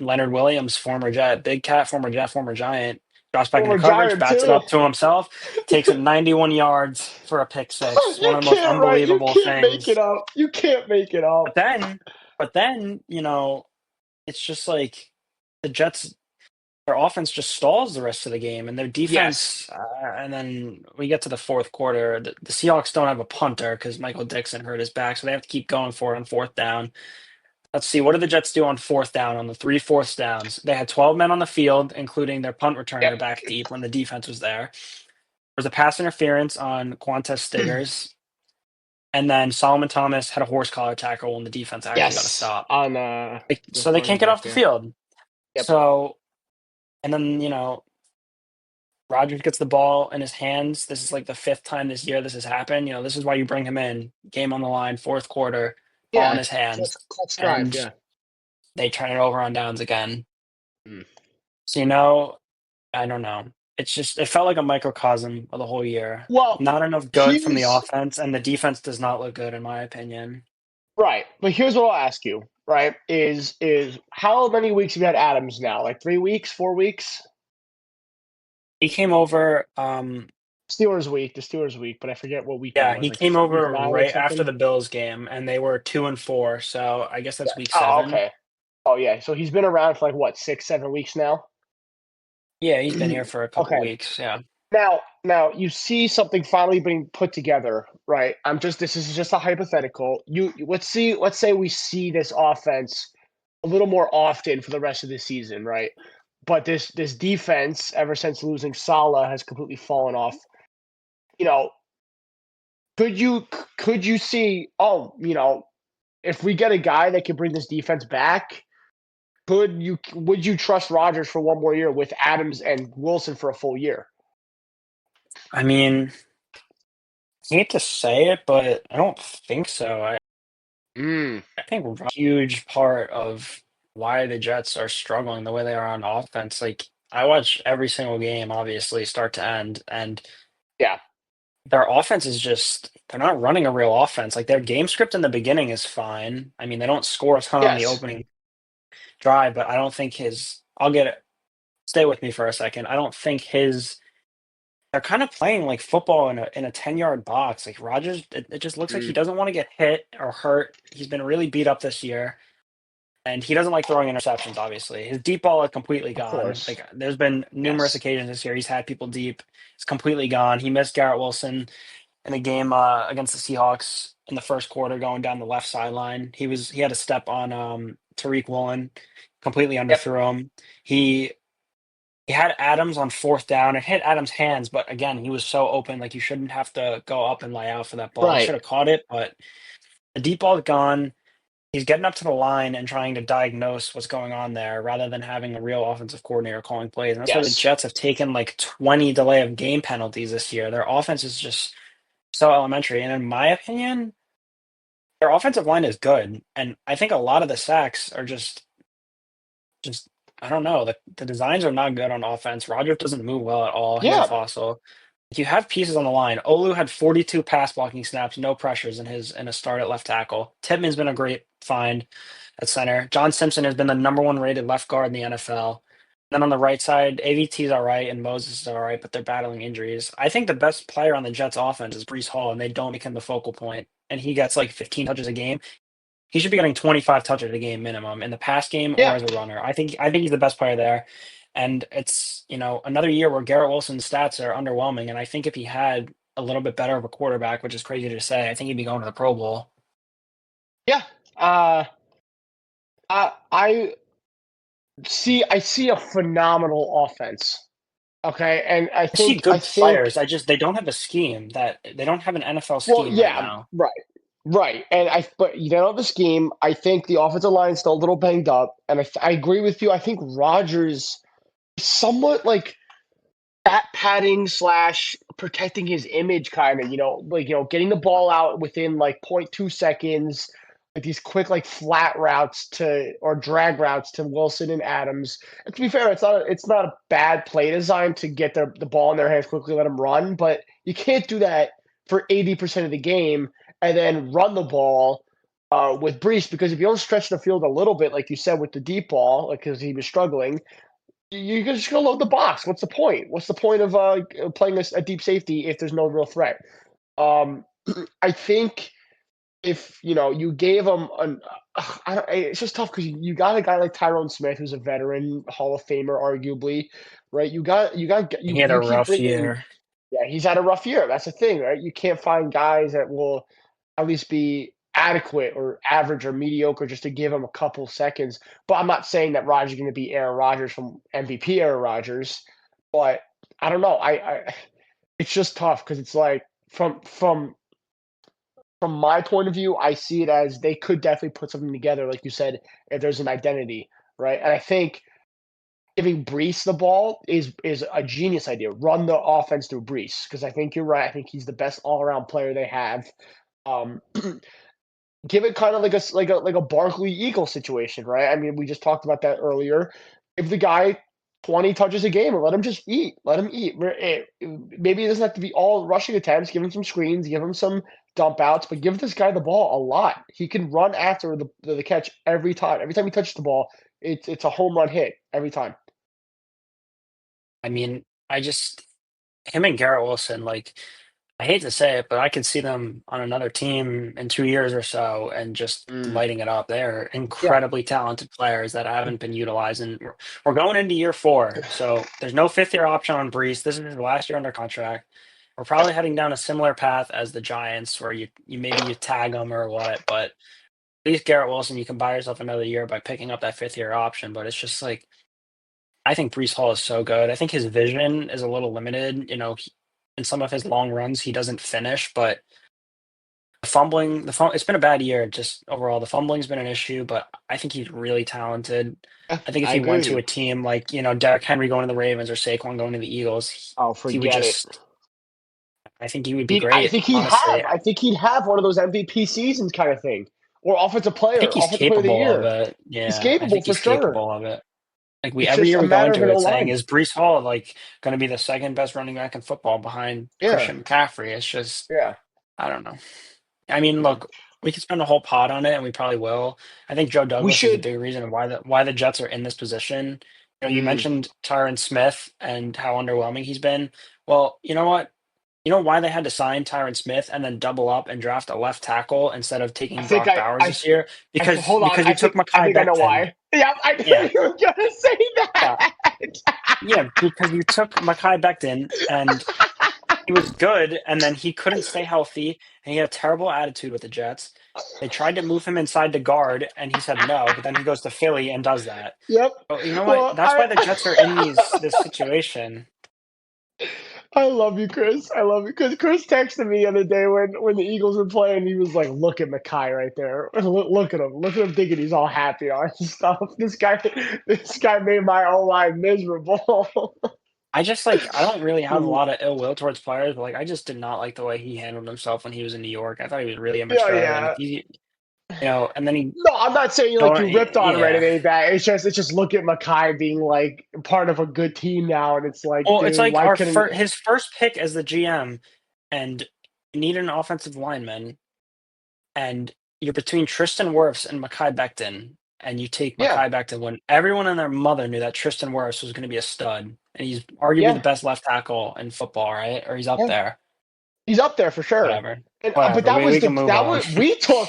Leonard Williams, former Jet, big cat, former Jet, former Giant, drops back into Former coverage, Giant bats it too. up to himself, takes it 91 yards for a pick six. One You of the most can't write. You unbelievable can't make it things. up. You can't make it up. But then, but then, it's just like the Jets. Their offense just stalls the rest of the game, and their Yes. defense. And then we get to the fourth quarter. The Seahawks don't have a punter because Michael Dixon hurt his back, so they have to keep going for it on fourth down. Let's see, what did the Jets do on fourth down on the three fourths downs? They had 12 men on the field, including their punt Yep. returner back deep when the defense was there. There was a pass interference on Qantas Stiggers, and then Solomon Thomas had a horse collar tackle when the defense actually got a Yes. stop. On the So they running can't get back. off the Yeah. field. Yep. So, and then, Rodgers gets the ball in his hands. This is like the fifth time this year this has happened. This is why you bring him in. Game on the line, fourth quarter, ball in Yeah. his hands, Clutch drive. and Yeah. they turn it over on downs again. Mm. So, I don't know. It felt like a microcosm of the whole year. Well, Not enough good from the here's offense, and the defense does not look good, in my opinion. right. But here's what I'll ask you. Right? Is how many weeks have you had Adams now? Like 3 weeks, 4 weeks? He came over, Steelers week, the Steelers week, but I forget what week that yeah, was. he Like came week over 9 or right after something. the Bills game, and they were 2-4, so I guess Yeah. that's week Oh, 7. okay. Oh, yeah. So he's been around for like what, 6, 7 weeks now. Yeah, he's been here for a couple Okay. weeks, yeah. Now you see something finally being put together, right? This is just a hypothetical. Let's say we see this offense a little more often for the rest of the season, right? But this defense, ever since losing Salah, has completely fallen off. You know, could you see? Oh, if we get a guy that can bring this defense back, would you trust Rodgers for one more year with Adams and Wilson for a full year? I mean, I hate to say it, but I don't think so. Mm. I think a huge part of why the Jets are struggling the way they are on offense. Like, I watch every single game, obviously, start to end, and Yeah. their offense is just, they're not running a real offense. Like, their game script in the beginning is fine. I mean, they don't score a ton on the Yes. opening drive, but I don't think I'll get it. Stay with me for a second. I don't think they're kind of playing like football in a 10-yard box. Like Rodgers, it just looks like he Mm. doesn't want to get hit or hurt. He's been really beat up this year. And he doesn't like throwing interceptions, obviously. His deep ball is completely Of gone. course. Like, there's been numerous Yes. occasions this year he's had people deep. It's completely gone. He missed Garrett Wilson. in a game against the Seahawks in the first quarter, going down the left sideline. He had a step on Tariq Woolen, completely Yep. underthrew him. He he had Adams on fourth down. It hit Adams' hands, but again, he was so open. Like you shouldn't have to go up and lay out for that ball. He should Right. have caught it, but the deep ball's gone. He's getting up to the line and trying to diagnose what's going on there rather than having a real offensive coordinator calling plays. And that's why the Yes. Jets have taken like 20 delay of game penalties this year. Their offense is just so elementary. And in my opinion, their offensive line is good. And I think a lot of the sacks are just I don't know. The designs are not good on offense. Rodgers doesn't move well at all. Him and Yeah. Fossil. You have pieces on the line. Olu had 42 pass blocking snaps, no pressures in a start at left tackle. Titman's been a great find at center. John Simpson has been the number one rated left guard in the NFL. Then on the right side, AVT's all right and Moses is all right, but they're battling injuries. I think the best player on the Jets offense is Brees Hall, and they don't make him the focal point. And he gets like 15 touches a game. He should be getting 25 touches a game minimum in the pass game or Yeah. as a runner. I think he's the best player there. And it's, another year where Garrett Wilson's stats are underwhelming. And I think if he had a little bit better of a quarterback, which is crazy to say, I think he'd be going to the Pro Bowl. Yeah. Uh, I see. I see a phenomenal offense. Okay, and I I see think I good think players. They don't have a scheme that they don't have an NFL well, scheme right yeah, now. right, right, and but you know the scheme. I think the offensive line is still a little banged up, and I agree with you. I think Rodgers is somewhat like stat padding slash protecting his image, kind of, getting the ball out within like 0.2 seconds, like these quick like flat routes to or drag routes to Wilson and Adams. And to be fair, it's not a bad play design to get the ball in their hands quickly, let them run, but you can't do that for 80% of the game and then run the ball. With Brees, because if you don't stretch the field a little bit, like you said with the deep ball, because he was struggling, you're just gonna load the box. What's the point? What's the point of playing a deep safety if there's no real threat? Um, I think if you gave him I don't, it's just tough because you got a guy like Tyrone Smith who's a veteran Hall of Famer, arguably, right? He had a You keep rough bringing. year. Yeah, he's had a rough year. That's the thing, right? You can't find guys that will at least be adequate or average or mediocre just to give him a couple seconds. But I'm not saying that Rodgers is going to be Aaron Rodgers from MVP era Rodgers, but I don't know. It's just tough because it's like from my point of view, I see it as they could definitely put something together, like you said, if there's an identity, right? And I think giving Brees the ball is a genius idea. Run the offense through Brees because I think you're right. I think he's the best all around player they have. Um, Give it kind of like a Barkley Eagle situation, right? I mean, we just talked about that earlier. Give the guy 20 touches a game and let him just eat. Let him eat. Maybe it doesn't have to be all rushing attempts. Give him some screens. Give him some dump outs, but give this guy the ball a lot. He can run after the catch every time. Every time he touches the ball, it's a home run hit every time. I mean, him and Garrett Wilson, like, I hate to say it, but I could see them on another team in 2 years or so and just Mm. lighting it up. They're Yeah, incredibly talented players that haven't been utilized, and we're going into year 4, so there's no fifth-year option on Brees. This is his last year under contract. We're probably heading down a similar path as the Giants, where you maybe you tag him or what, but at least Garrett Wilson, you can buy yourself another year by picking up that fifth-year option, but it's just like I think Brees Hall is so good. I think his vision is a little limited. In some of his long runs, he doesn't finish, but it's been a bad year. Just overall, the fumbling's been an issue, but I think he's really talented. yeah, I think if I he agree went with to you. a team like, Derrick Henry going to the Ravens or Saquon going to the Eagles, Oh, he would forget it. just, I think he would be I great, think he'd honestly. have. I think he'd have one of those MVP seasons kind of thing, or I think he's offensive player of the capable of year. it. He's Yeah, I capable think for he's sure. capable of it. Like we It's every just year a we go matter of into an O it saying, line. is Brees Hall like going to be the second best running back in football behind Yeah, Christian McCaffrey? It's just yeah. I don't know. I mean, Yeah. look, we could spend a whole pod on it, and we probably will. I think Joe We Douglas is a should. big reason why the Jets are in this position. You Mm, mentioned Tyron Smith and how underwhelming he's been. Well, you know what? You know why they had to sign Tyron Smith and then double up and draft a left tackle instead of I taking think Brock Bowers this year? Because hold on. you took I Mekhi think I know Becton. why. Yeah, I Yeah, knew you were gonna say yeah, that. yeah. Because you took Mekhi Becton and He was good, and then he couldn't stay healthy, and he had a terrible attitude with the Jets. They tried to move him inside to guard, and he said no, but then he goes to Philly and does that. Yep. Oh, you know what? Well, That's why the Jets are in this situation. I love you, Chris. I love you because Chris texted me the other day when the Eagles were playing. He was like, "Look at Mackay right there. Look at him. Look at him thinking he's all happy on his stuff. This guy made my whole life miserable." I just like I don't really have a lot of ill will towards players, but like I just did not like the way he handled himself when he was in New York. I thought he was really Yeah, immature, and if yeah. he, and then he No, I'm not saying like going, you ripped on him or yeah. anything like that. It's just look at Mackay being like part of a good team now, and it's like, Well, it's dude, like why couldn't? his first pick as the GM, and you need an offensive lineman, and you're between Tristan Wirfs and Mekhi Becton, and you take Yeah, Mekhi Becton when everyone and their mother knew that Tristan Wirfs was going to be a stud, and he's arguably the yeah, best left tackle in football, right? Or he's up yeah. there. He's up there for sure. Whatever, And but whatever. that was We the can move that on. was we took.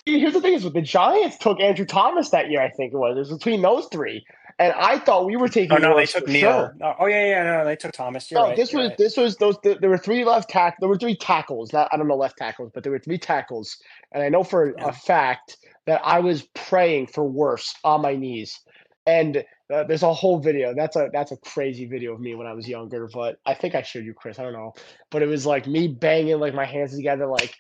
See, here's the thing: is with the Giants took Andrew Thomas that year. I think it was. It was between those three, and I thought we were Oh taking no, they worse for took Neal. sure. Oh yeah, yeah, no, they took Thomas. You're No, right. this You're was right. this was those. There were three left tack. There were three tackles. Not I don't know left tackles, but there were three tackles, and I know for a Yeah, fact that I was praying for worse on my knees. And there's a whole video. That's a crazy video of me when I was younger. But I think I showed you, Chris. I don't know, but it was like me banging like my hands together, like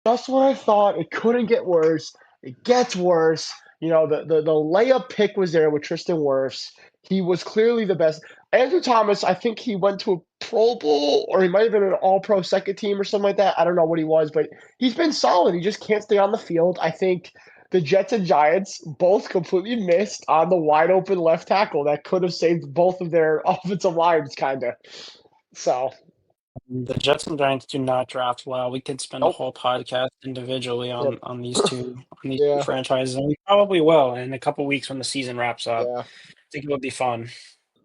just what I thought. It couldn't get worse. It gets worse. The layup pick was there with Tristan Wirfs. He was clearly the best. Andrew Thomas, I think he went to a Pro Bowl or he might have been an All Pro second team or something like that. I don't know what he was, but he's been solid. He just can't stay on the field. I think the Jets and Giants both completely missed on the wide open left tackle that could have saved both of their offensive lines, kind of. So, the Jets and Giants do not draft well. We could spend a nope. whole podcast individually Yep. on these two Yeah. franchises, and we probably will in a couple weeks when the season wraps up. Yeah. I think it would be fun.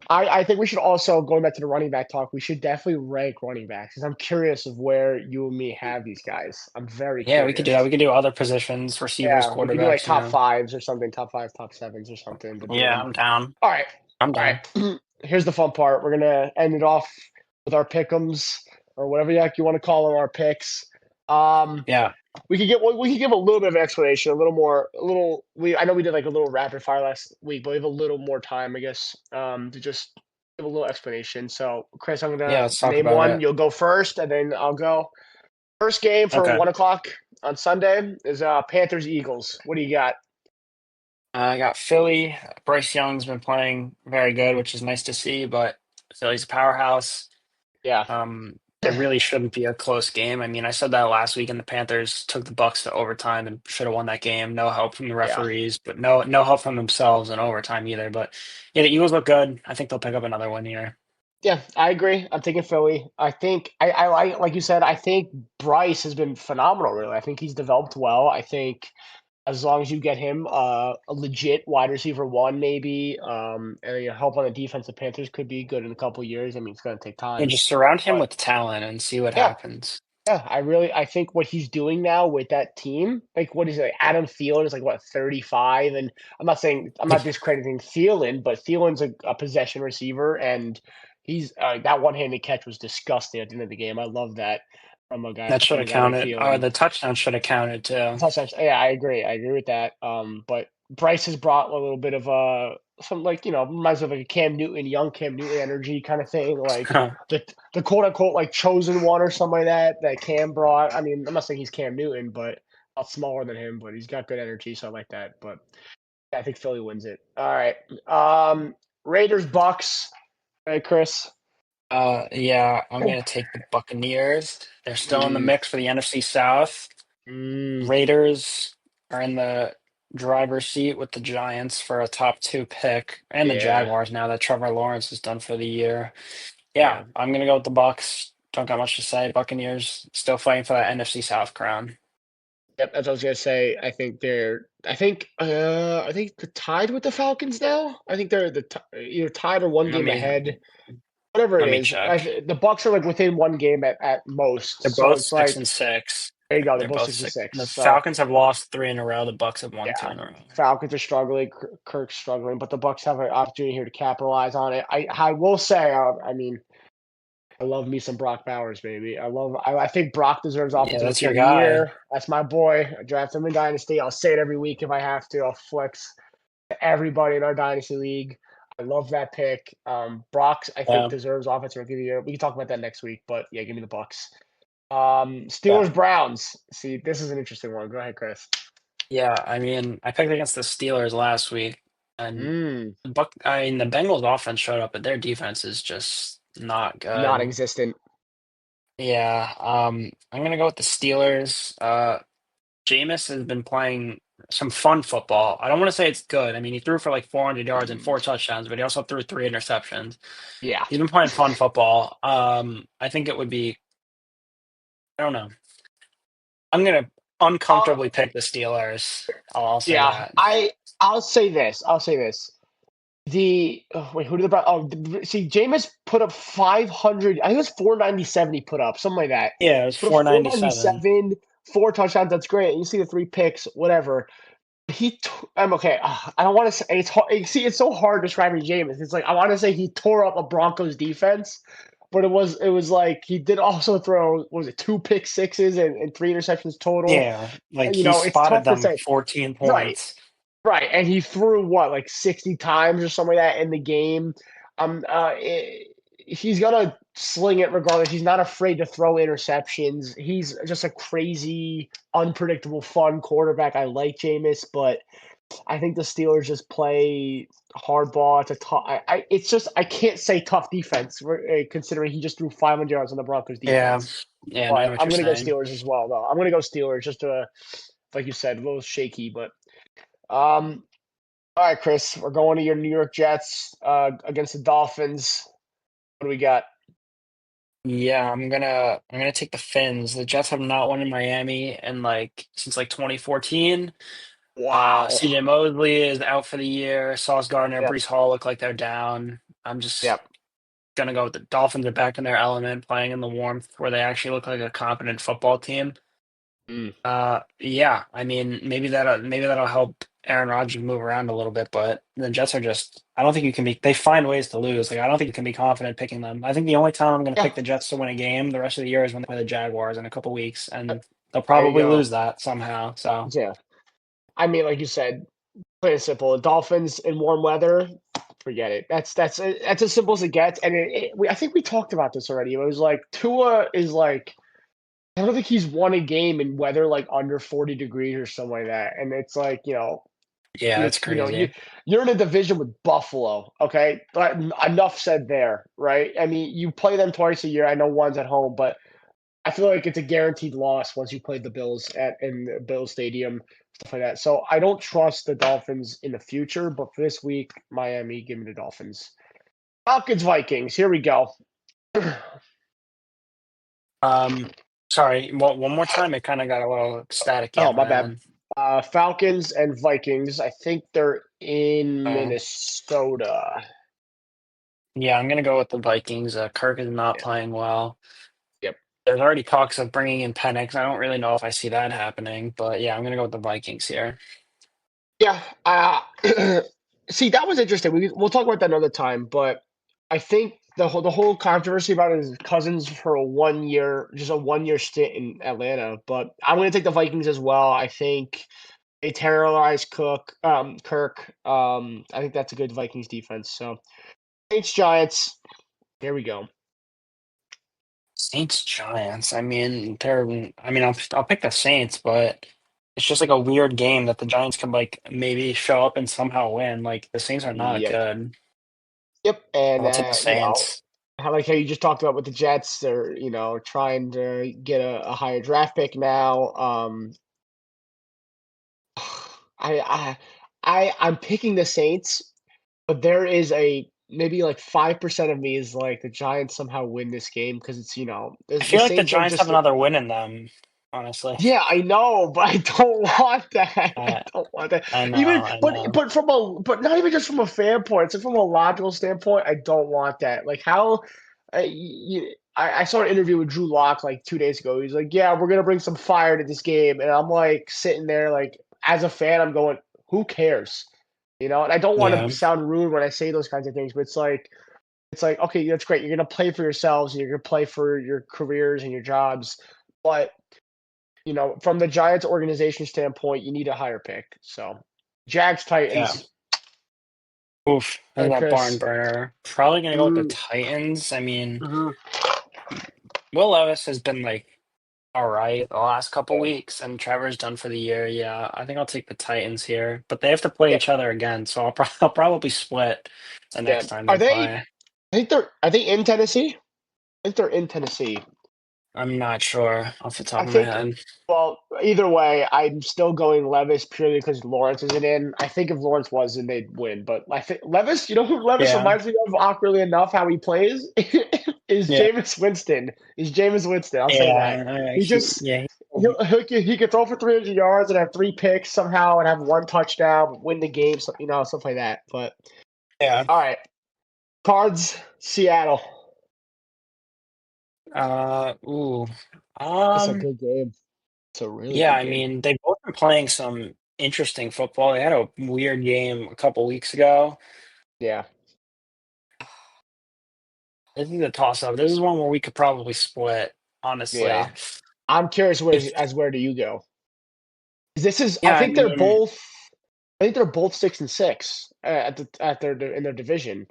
I think we should also, going back to the running back talk, we should definitely rank running backs because I'm curious of where you and me have these guys. I'm very Yeah, we could do that. curious. We could do other positions, receivers, Yeah, we could do like quarterbacks. top fives or something, top fives, top sevens or something. But Yeah, I'm down. all right, I'm all down. right. Here's the fun part. We're gonna end it off with our pick'ems or whatever the heck you want to call them, our picks. Um, Yeah, we could give a little bit of explanation, a little more, a little. I know we did like a little rapid fire last week, but we have a little more time, I guess, to just give a little explanation. So, Chris, I'm yeah. gonna Let's talk name about one. it. You'll go first, and then I'll go. First game for Okay. 1 o'clock on Sunday is Panthers Eagles. What do you got? I got Philly. Bryce Young's been playing very good, which is nice to see. But Philly's a powerhouse. Yeah, It really shouldn't be a close game. I mean, I said that last week, and the Panthers took the Bucks to overtime and should have won that game. No help from the yeah. referees, but no help from themselves in overtime either. But yeah, the Eagles look good. I think they'll pick up another win here. Yeah, I agree. I'm taking Philly. I think like you said, I think Bryce has been phenomenal, really. I think he's developed well. I think as long as you get him a legit wide receiver one, maybe, and help on the defense, the Panthers could be good in a couple years. I mean, it's going to take And time, just surround him but with talent and see what yeah, happens. yeah, I think what he's doing now with that team, like what is it? Adam Thielen is like what 35, and I'm not discrediting Thielen, but Thielen's a possession receiver, and he's that one-handed catch was disgusting at the end of the game. I love that That should from a have guy like counted. Or Thielen. the touchdown should have counted too. Touchdowns. Yeah, I agree. I agree with that. But Bryce has brought a little bit of some like reminds me of like a Cam Newton, young Cam Newton energy kind of thing, like the quote unquote like chosen one or something like that Cam brought. I mean, I'm not saying he's Cam Newton, but a lot smaller than him, but he's got good energy, so I like that. But yeah, I think Philly wins it. All right. Raiders Bucks. Hey, Chris. Yeah, I'm gonna take the Buccaneers. They're still in the Mm, mix for the NFC South. mm, Raiders are in the driver's seat with the Giants for a top two pick, and the yeah. Jaguars now that Trevor Lawrence is done for the year. Yeah, Yeah. I'm gonna go with the Bucks. Don't got much to say. Buccaneers still fighting for that NFC South crown. Yep, as I was gonna say, I think they're tied with the Falcons now. I think they're either tied or one Let game me ahead, whatever it let me is. check. The Bucks are like within one game at most, They're so both it's six like and six. there you go. They're They're both both six and six. The six. So Falcons have lost three in a row. The Bucks have won two yeah, in a row. Falcons are struggling. Kirk's struggling, but the Bucks have an opportunity here to capitalize on it. I will say, I mean, I love me some Brock Bowers, baby. I think Brock deserves Yeah, Offensive that's Rookie your of the guy. Year. That's my boy. I drafted him in Dynasty. I'll say it every week if I have to. I'll flex to everybody in our Dynasty League. I love that pick. Brock, I think, Yeah, deserves Offensive Rookie of the Year. We can talk about that next week, but yeah, give me the Bucks. yeah, Steelers Browns. See, this is an interesting one. Go ahead, Chris. yeah. I mean, I picked against the Steelers last week, and Mm, I mean, the Bengals offense showed up, but their defense is just not good. non-existent. Yeah, I'm gonna go with the Steelers. Jameis has been playing some fun football. I don't want to say it's good. I mean, he threw for like 400 yards and Mm, 4 touchdowns, but he also threw 3 interceptions. yeah. He's been playing fun football. I think it would be. I don't know. I'm gonna Uh, uncomfortably pick the Steelers. I'll say yeah. that. I'll say this. I'll say this. Wait, who did the Browns? See, Jameis put up 500. I think it was 497 he put up, something like that. Yeah, it was Put up 497. 497, 4 touchdowns. That's great. You see the 3 picks, whatever. I'm okay. I don't want to say it's hard. You see, it's so hard describing Jameis. It's like I want to say he tore up a Broncos defense, but it was like he did also throw, what was it, 2 pick sixes and 3 interceptions total. Yeah, like You he know, it's spotted tough to them say. 14 Right. points. Right, and he threw what, like 60 times or something like that in the game. He's gonna sling it regardless. He's not afraid to throw interceptions. He's just a crazy, unpredictable, fun quarterback. I like Jameis, but I think the Steelers just play hardball. It's a tough. It's just I can't say tough defense, considering he just threw 500 yards on the Broncos Yeah, defense. yeah, no, I know But what I'm you're gonna go saying. Steelers as well, though. I'm gonna go Steelers just to, like you said, a little shaky, but. Um, all right, Chris, we're going to your New York Jets against the Dolphins. What do we got? Yeah, I'm gonna take the Finns. The Jets have not won in Miami and like since like 2014. Wow. CJ Mosley is out for the year. Sauce Gardner, Yep. Brees Hall look like they're down. I'm just Yep. gonna go with the Dolphins are back in their element, playing in the warmth where they actually look like a competent football team. Mm. Yeah, I mean maybe that'll help Aaron Rodgers move around a little bit, but the Jets are just I don't think you can be they find ways to lose. Like I don't think you can be confident picking them. I think the only time I'm gonna Yeah. pick the Jets to win a game the rest of the year is when they play the Jaguars in a couple weeks, uh, and they'll There you probably go. lose that somehow. So Yeah. I mean, like you said, plain and simple. Dolphins in warm weather, forget it. That's as simple as it gets. And I think we talked about this already. It was like Tua is like I don't think he's won a game in weather like under 40 degrees or something like that. And it's like yeah, You're that's you know, you crazy. you're in a division with Buffalo, okay? But enough said there, right? I mean, you play them twice a year. I know one's at home, but I feel like it's a guaranteed loss once you play the Bills in the Bills Stadium, stuff like that. So I don't trust the Dolphins in the future, but for this week, Miami, give me the Dolphins. Falcons Vikings. Here we go. Um, sorry, one more time. It kind of got a little staticky Oh, on my my bad. end. Falcons and Vikings. I think they're in Uh, Minnesota. yeah, I'm gonna go with the Vikings. Kirk is not Yeah. playing well. Yep. There's already talks of bringing in Penix. I don't really know if I see that happening, but yeah, I'm gonna go with the Vikings here. Yeah, see, that was interesting. We'll talk about that another time, but I think the whole controversy about his Cousins for a 1 year stint in Atlanta. But I'm going to take the Vikings as well. I think they terrorized Kirk. I think that's a good Vikings defense. So Saints Giants. Here we go. Saints Giants. I mean, they're. I mean, I'll pick the Saints, but it's just like a weird game that the Giants can like maybe show up and somehow win. Like the Saints are not Yep, good. yep, and I'll take the Saints. how you just talked about with the Jets. They're trying to get a higher draft pick now. I I I'm picking the Saints, but there is a maybe like 5% of me is like the Giants somehow win this game because I the feel like the Saints are Giants have just another win in them. Honestly, yeah, I know, but I don't want that. I I don't want that. I know, Even I but know. but from a but not even just from a fan point, it's like from a logical standpoint, I don't want that. Like how I saw an interview with Drew Lock like 2 days ago. He's like, "Yeah, we're gonna bring some fire to this game," and I'm like sitting there like as a fan, I'm going, "Who cares?" And I don't want Yeah, to sound rude when I say those kinds of things, but it's like it's like, okay, that's great. You're gonna play for yourselves and you're gonna play for your careers and your jobs, but from the Giants organization standpoint, you need a higher pick. So, Jags Yeah. Titans. Oof, All that's right, a barn Chris. burner. Probably gonna go with the Mm, Titans. I mean, mhm. Will Levis has been like all right the last couple Yeah. weeks, and Trevor's done for the year. Yeah, I think I'll take the Titans here, but they have to play Yeah, each other again, so I'll probably split the yeah. next time Are they they? play. Are they in Tennessee? I think they're in Tennessee. I'm not sure off the I top of my think. head. Well, either way, I'm still going Levis purely because Lawrence isn't in. I think if Lawrence was in, they'd win. But I think Levis, you know who Levis Yeah, reminds me of, awkwardly enough, how he plays is yeah, Jameis Winston. Is Jameis Winston? I'll say that. He just yeah, he could throw for 300 yards and have 3 picks somehow and have 1 touchdown, win the game, so, stuff like that. But yeah. all right, Cards, Seattle. Ooh, It's a um, good game. It's a really yeah. good I game. mean, they've both been playing some interesting football. They had a weird game a couple weeks ago. Yeah, This is a toss up. This is one where we could probably split, honestly. yeah. I'm curious If where do you go? This is I yeah, I think they're mean, both I think they're both 6-6 at their in their division.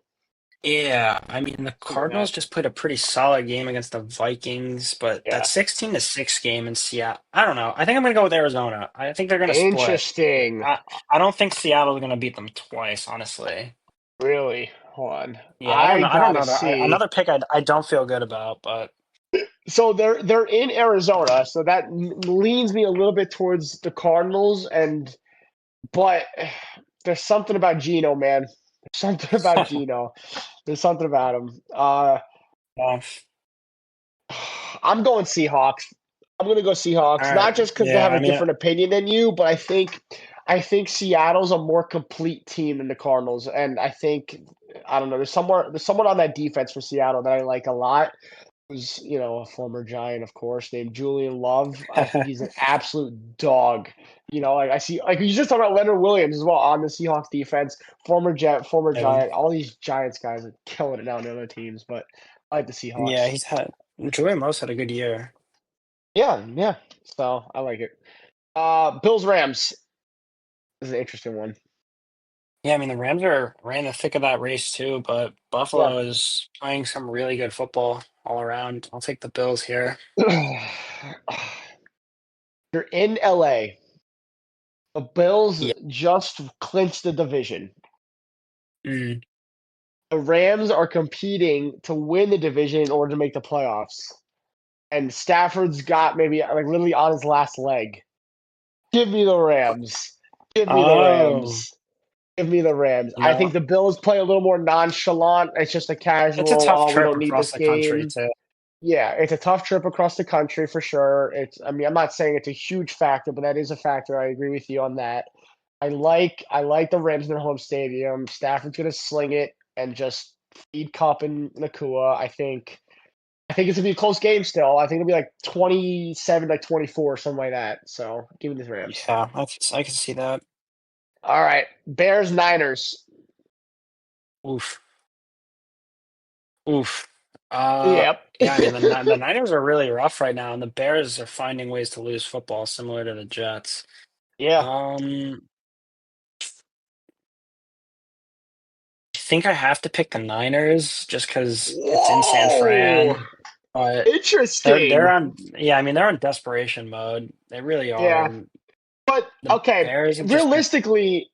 yeah, I mean the Look at Cardinals that. just played a pretty solid game against the Vikings, but that Yeah. 16-6 game in Seattle, I don't know. I think I'm gonna go with Arizona. I think they're gonna split. Interesting. I I don't think Seattle's gonna beat them twice, honestly. Really. Hold on. Yeah, I don't I know. I don't gotta know. see. Another pick I don't feel good about, but So they're in Arizona, so that leans me a little bit towards the Cardinals, but there's something about Geno, man. There's something about Geno. There's something about him. uh, I'm going Seahawks. I'm gonna go all Seahawks, right. not just because they Yeah, have I a mean, different opinion than you, but I think Seattle's a more complete team than the Cardinals, and I don't know. There's someone on that defense for Seattle that I like a lot. Who's a former Giant, of course, named Julian Love. I think he's an absolute dog. Like I see, like you just talked about Leonard Williams as well on the Seahawks defense. Former Jet, former yeah, Giant. All these Giants guys are killing it now in other teams, but I like the yeah, Seahawks. he's had Joey Most had a good year. Yeah, yeah. So I like it. Bills Rams is an interesting one. Yeah, I mean the Rams are right in the thick of that race too, but Yeah. Buffalo is playing some really good football all around. I'll take the Bills here. You're in LA. The Bills Yeah. just clinched the division. Mm. The Rams are competing to win the division in order to make the playoffs. And Stafford's got maybe like literally on his last leg. Give me the Rams. Give me the Oh, Rams. Give me the Rams. you I think know, the Bills play a little more nonchalant. It's just a it's a casual, tough oh, we trip don't need across this the country game. too. Yeah, it's a tough trip across the country for sure. I mean, I'm not saying it's a huge factor, but that is a factor. I agree with you on that. I like the Rams in their home stadium. Stafford's gonna sling it and just feed Cup and Nakua. I think it's gonna be a close game still. I think it'll be like 27, like 24, something like that. So give me the Rams. Yeah, I can see that. All right, Bears Niners. Oof, oof. Yep. Yeah, I mean the Niners are really rough right now, and the Bears are finding ways to lose football, similar to the Jets. Yeah. Um, I think I have to pick the Niners just because it's in San Whoa. Fran, but they're Interesting. on yeah, I mean they're on desperation mode. They really are, Yeah. and But the okay, Bears have just been realistically,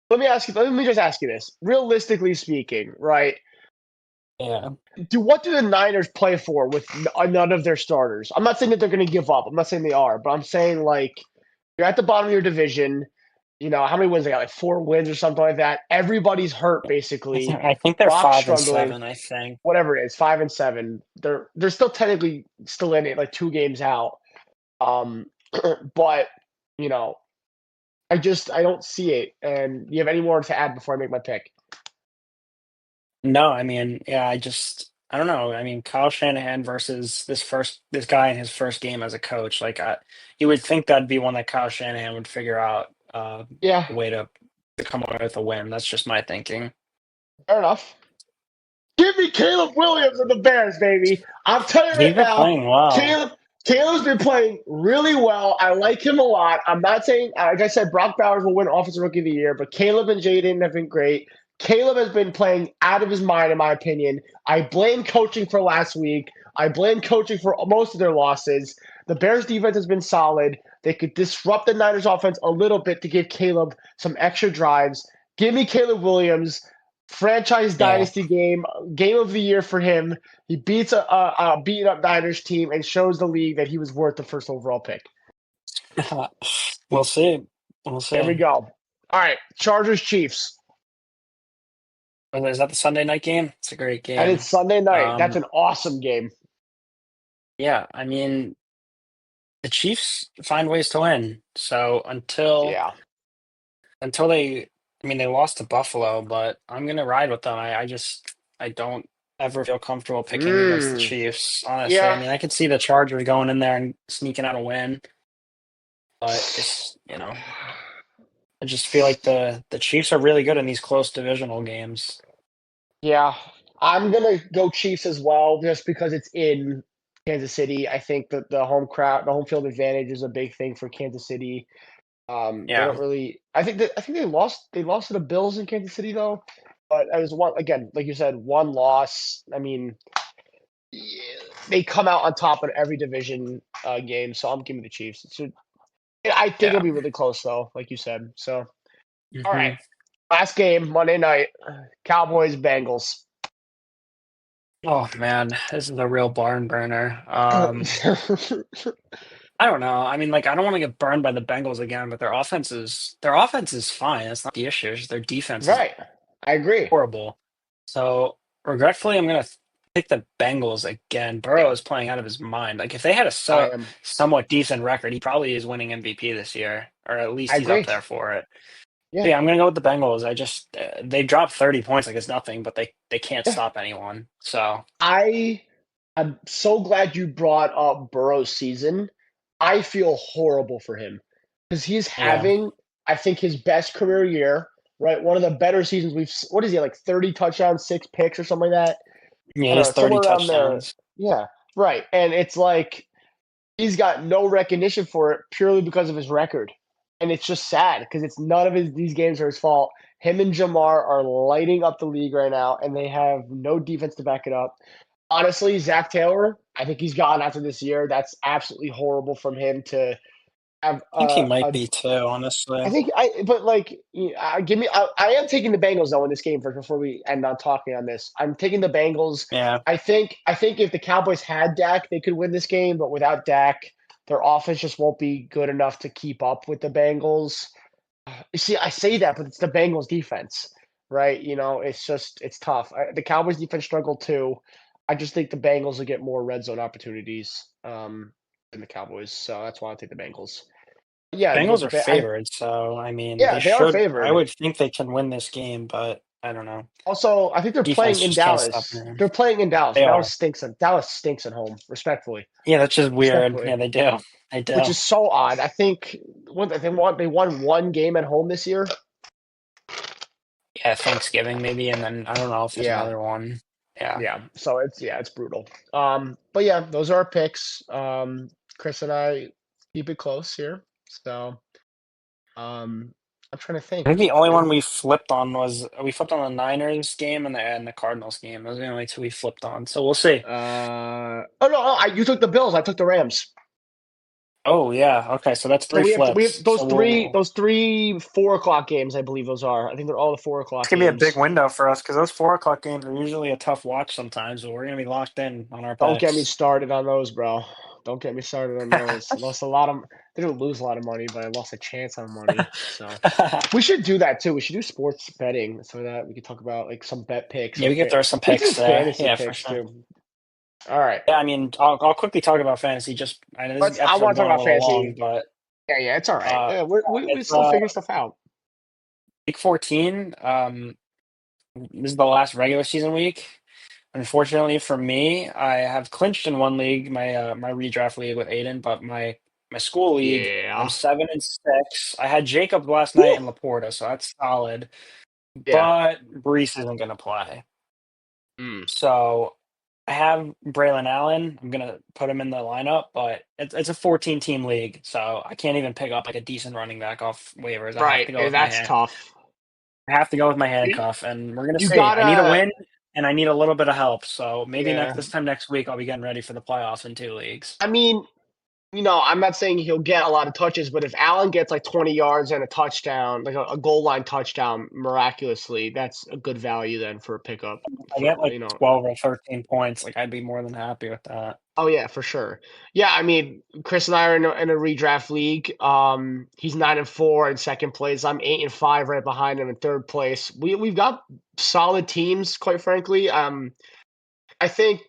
let me just ask you this. Realistically speaking, right? yeah. What do the Niners play for with none of their starters? I'm not saying that they're going to give up. I'm not saying they are, but I'm saying like you're at the bottom of your division. How many wins they got? Like 4 wins or something like that. Everybody's hurt basically. I think they're Brock's five and struggling. seven, I think. Whatever it is, 5-7. They're still technically still in it, like 2 games out. Um, but you know, I don't see it. And you have any more to add before I make my pick? No, I mean, yeah, I don't know. I mean, Kyle Shanahan versus this guy in his first game as a coach. Like, you would think that'd be one that Kyle Shanahan would figure out Yeah, a way to come away with a win. That's just my thinking. fair enough. Give me Caleb Williams and the Bears, baby. I'm telling you He's right been now, playing well. Caleb. Caleb's been playing really well. I like him a lot. I'm not saying, like I said, Brock Bowers will win Offensive Rookie of the Year, but Caleb and Jaden have been great. Caleb has been playing out of his mind, in my opinion. I blame coaching for last week. I blame coaching for most of their losses. The Bears' defense has been solid. They could disrupt the Niners' offense a little bit to give Caleb some extra drives. Give me Caleb Williams. Franchise Yeah. dynasty game of the year for him. He beats a beaten up Niners team and shows the league that he was worth the first overall pick. We'll see. We'll There we see. go. All right, Chargers Chiefs. Is that the Sunday night game? It's a great And it's game. Sunday night. That's Um, an awesome game. yeah, I mean, the Chiefs find ways to win. So Yeah. until they, I mean, they lost to Buffalo, but I'm gonna ride with them. I don't ever feel comfortable picking against the Mm. Chiefs. Honestly, I Yeah. mean, I could see the Chargers going in there and sneaking out a win, but I just feel like the Chiefs are really good in these close divisional games. Yeah. I'm gonna go Chiefs as well, just because it's in Kansas City. I think that the home crowd, the home field advantage is a big thing for Kansas City. They Yeah, don't really. I think they lost. They lost to the Bills in Kansas City though. But it was one again, like you said, one loss. I mean, yeah, they come out on top in every division game. So I'm giving the Chiefs. I think it'll yeah. be really close though, like you said. So all right, hmm last game Monday night, Cowboys Bengals. Oh man, this is a real barn burner. I don't know. I mean, like, I don't want to get burned by the Bengals again, but their offense is fine. That's not the issue. It's just their defense is Right, I agree. horrible. So regretfully, I'm gonna pick the Bengals again. Burrow Yeah, is playing out of his mind. Like, if they had a I am. somewhat decent record, he probably is winning MVP this year, or at least I he's up agree. there for it. Yeah, Yeah, I'm gonna go with the Bengals. They dropped 30 points like it's nothing, but they can't yeah. stop anyone. So I am so glad you brought up Burrow's season. I feel horrible for him because he's yeah, having, I think, his best career year. Right, one of the better seasons What is he like? 30 touchdowns, 6 picks, or something like that. yeah, I he don't has know, 30 somewhere around there. touchdowns. Yeah, right. And it's like he's got no recognition for it purely because of his record. And it's just sad because it's none of these games are his fault. Him and Jamar are lighting up the league right now, and they have no defense to back it up. Honestly, Zach Taylor, I think he's gone after this year. That's absolutely horrible from him to have I think he might a be too, honestly. but like, give me. I am taking the Bengals though in this game first before we end on talking on this. I'm taking the Bengals. Yeah. I think if the Cowboys had Dak, they could win this game, but without Dak, their offense just won't be good enough to keep up with the Bengals. You see, I say that, but it's the Bengals defense, right? It's tough. The Cowboys defense struggled too. I just think the Bengals will get more red zone opportunities than the Cowboys, so that's why I take the Bengals. Yeah, Bengals are I favored, so I mean, yeah, they are I favored. would think they can win this game, but I don't know. Also, I think they're playing Defense in just can't stop Dallas. them. They're playing in Dallas. They are. Dallas stinks at home, respectfully. Yeah, that's just weird. Respectfully. Yeah, they do. They Which do. is so odd. I think they won one game at home this year. Yeah, Thanksgiving maybe, and then I don't know if there's Yeah. another one. Yeah. Yeah. So it's brutal. But yeah, those are our picks. Chris and I keep it close here. So I'm trying to I think. think the only one we flipped on the Niners game and the Cardinals game. Those are the only two we flipped on. So we'll see. Oh no, you took the Bills, I took the Rams. Oh yeah. Okay, so that's So three we have flips. So those three 4 o'clock games, I believe those are. I think they're all the 4 o'clock it's gonna be a big games. window for us because those 4 o'clock games are usually a tough watch sometimes, but we're gonna be locked in on our Don't get me picks. started on those, bro. Don't get me started on those. Lost a lot of. Didn't lose a lot of money, but I lost a chance on money. So we should do that too. We should do sports betting so that we could talk about like some bet picks Yeah, or we could throw some we can do picks there. fantasy Yeah, for picks sure. too. All right, Yeah, I mean, I'll quickly talk about fantasy. Just I know this I episode want to talk going a about little long, fantasy. but Yeah, it's all right. uh, Yeah, we it's still figure stuff out. week 14. This is the last regular season week. Unfortunately for me, I have clinched in one league, my redraft league with Aiden, but my school league, I'm Yeah. 7-6. I had Jacob last night Woo! in Laporta, so that's solid. Yeah. But Brees isn't gonna play. Mm. So I have Braylon Allen. I'm gonna put him in the lineup, but it's a 14 team league, so I can't even pick up like a decent running back off waivers. I have Right, to go with my that's hand. tough. I have to go with my You, handcuff, and we're gonna you see. I need a gotta, win, and I need a little bit of help. So maybe yeah. this time next week I'll be getting ready for the playoffs in 2 leagues. I mean, I'm not saying he'll get a lot of touches, but if Allen gets like 20 yards and a touchdown, like a goal line touchdown miraculously, that's a good value then for a pickup If I for, get like 12 or 13 points, like I'd be more than happy with that. Oh yeah, for sure. Yeah, I mean, Chris and I are in a redraft league. He's 9-4 in second place. I'm 8-5 right behind him in third place. We've got solid teams, quite frankly. I think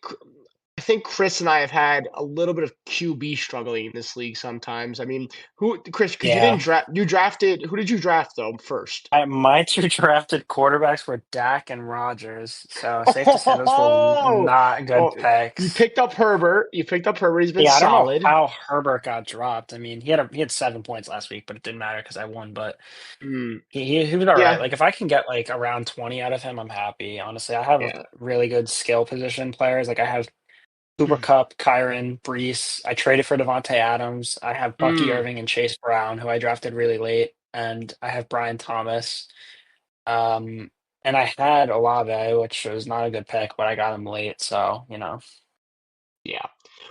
I think Chris and I have had a little bit of QB struggling in this league sometimes. I mean, who Chris? Because you didn't Yeah. draft. You drafted. Who did you draft though first? My 2 drafted quarterbacks were Dak and Rodgers, so safe to say those were Oh, not good well, you picks. picked up Herbert. You picked up Herbert. He's been Yeah, I don't know solid. how Herbert got dropped. I mean, he had 7 points last week, but it didn't matter because I won, but Mm, he was alright. yeah, Like, if I can get, like, around 20 out of him, I'm happy, honestly. I have yeah. really good skill position players. Like, I have Cooper Kupp, Kyron, Brees. I traded for Devontae Adams. I have Bucky Mm. Irving and Chase Brown, who I drafted really late, and I have Brian Thomas. Um, and I had Olave, which was not a good pick, but I got him late, so, you know. Yeah.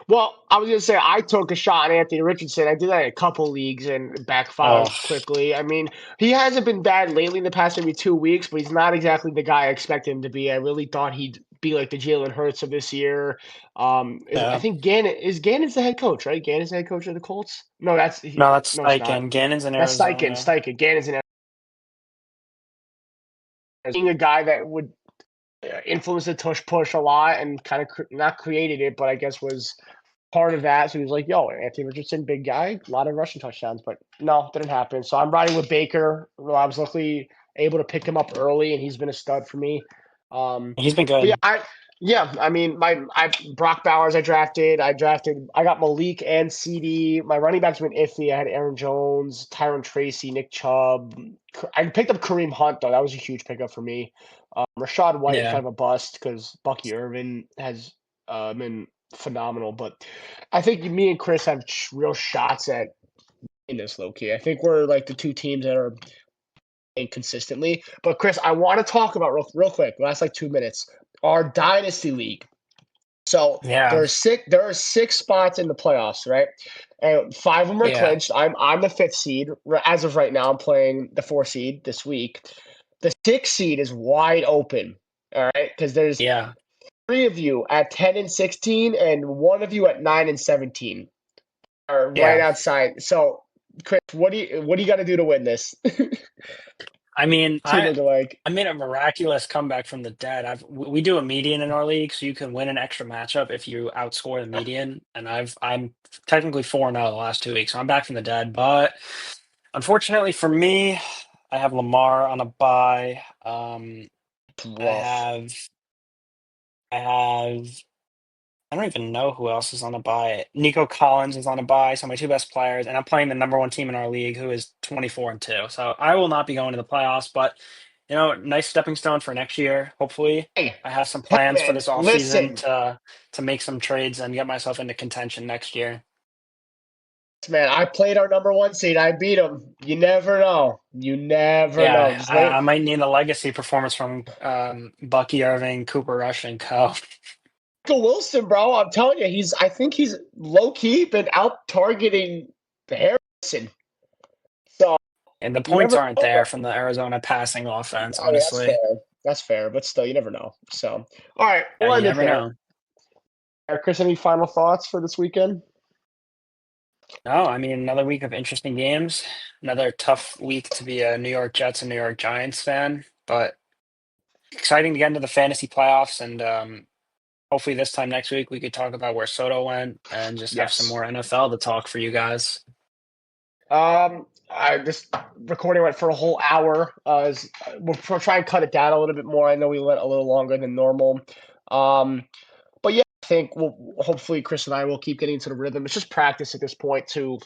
Well, I was gonna say I took a shot on Anthony Richardson. I did that in a couple leagues and it Oh, backfired quickly. I mean, he hasn't been bad lately in the past maybe 2 weeks, but he's not exactly the guy I expected him to be. I really thought he'd be like the Jalen Hurts of this year. I yeah. think Gannon's the head coach, right? Gannon's the head coach of the Colts. No, that's No, it's not. Steichen. Gannon's in That's Steichen. Arizona. Steichen. Gannon's in being a guy that would influence the tush push a lot and kind of not created it, but I guess was part of that. So he was like, yo, Anthony Richardson, big guy, a lot of rushing touchdowns, but no, didn't happen. So I'm riding with Baker. Well, I was luckily able to pick him up early, and he's been a stud for me. He's been But good. yeah, I mean, I Brock Bowers, I got Malik and CD. My running backs been iffy. I had Aaron Jones, Tyron Tracy, Nick Chubb. I picked up Kareem Hunt though. That was a huge pickup for me. Rashad White is Yeah. kind of a bust because Bucky Irvin has been phenomenal, but I think me and Chris have real shots at in this low key. I think we're like the two teams that are playing consistently. But Chris, I want to talk about real quick, last like 2 minutes, our dynasty league. So Yeah. there are 6 spots in the playoffs, right? And 5 of them are Yeah. clinched. I'm the 5th seed. As of right now, I'm playing the 4th seed this week. The 6th seed is wide open. All right, because there's Yeah. 3 of you at 10 and 16, and 1 of you at 9 and 17 are right Yeah. outside. So, Chris, what do you got to do to win this? I mean, Team looking like I made a miraculous comeback from the dead. We do a median in our league, so you can win an extra matchup if you outscore the median. And I'm technically 4-0 the last 2 weeks, so I'm back from the dead. But unfortunately for me, I have Lamar on a bye. I rough. have I have I don't even know who else is on a bye. Nico Collins is on a bye, so my 2 best players, and I'm playing the number 1 team in our league, who is 24-2. So I will not be going to the playoffs, but nice stepping stone for next year. Hopefully, Hey, I have some hey, plans for man, this offseason listen, to make some trades and get myself into contention next year. man. I played our number 1 seed. I beat him. You never know. You never know. Yeah, Just let I might need a legacy performance from Bucky Irving, Cooper Rush, and Co. Michael Wilson, bro. I'm telling you, I think he's low key been out targeting Harrison. So And the you points never aren't know, bro. there from the Arizona passing offense, I mean, that's honestly. fair. That's fair, but still, you never know. So, all right, Yeah, we'll you end it never there. know. Chris, any final thoughts for this weekend? No, I mean, another week of interesting games. Another tough week to be a New York Jets and New York Giants fan, but exciting to get into the fantasy playoffs. And hopefully, this time next week, we could talk about where Soto went and just have some Yes. more NFL to talk for you guys. I this recording went for a whole hour. We'll try and cut it down a little bit more. I know we went a little longer than normal. Um, but yeah, I think we'll hopefully Chris and I will keep getting into the rhythm. It's just practice at this point to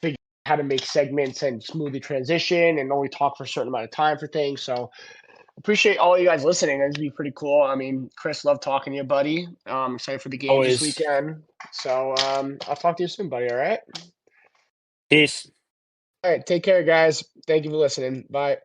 figure out how to make segments and smoothly transition and only talk for a certain amount of time for things. So Appreciate all you guys listening. This would be pretty cool. I mean, Chris, love talking to you, buddy. Excited for the games this Always. weekend. So I'll talk to you soon, buddy. All right. Peace. All right. Take care, guys. Thank you for listening. Bye.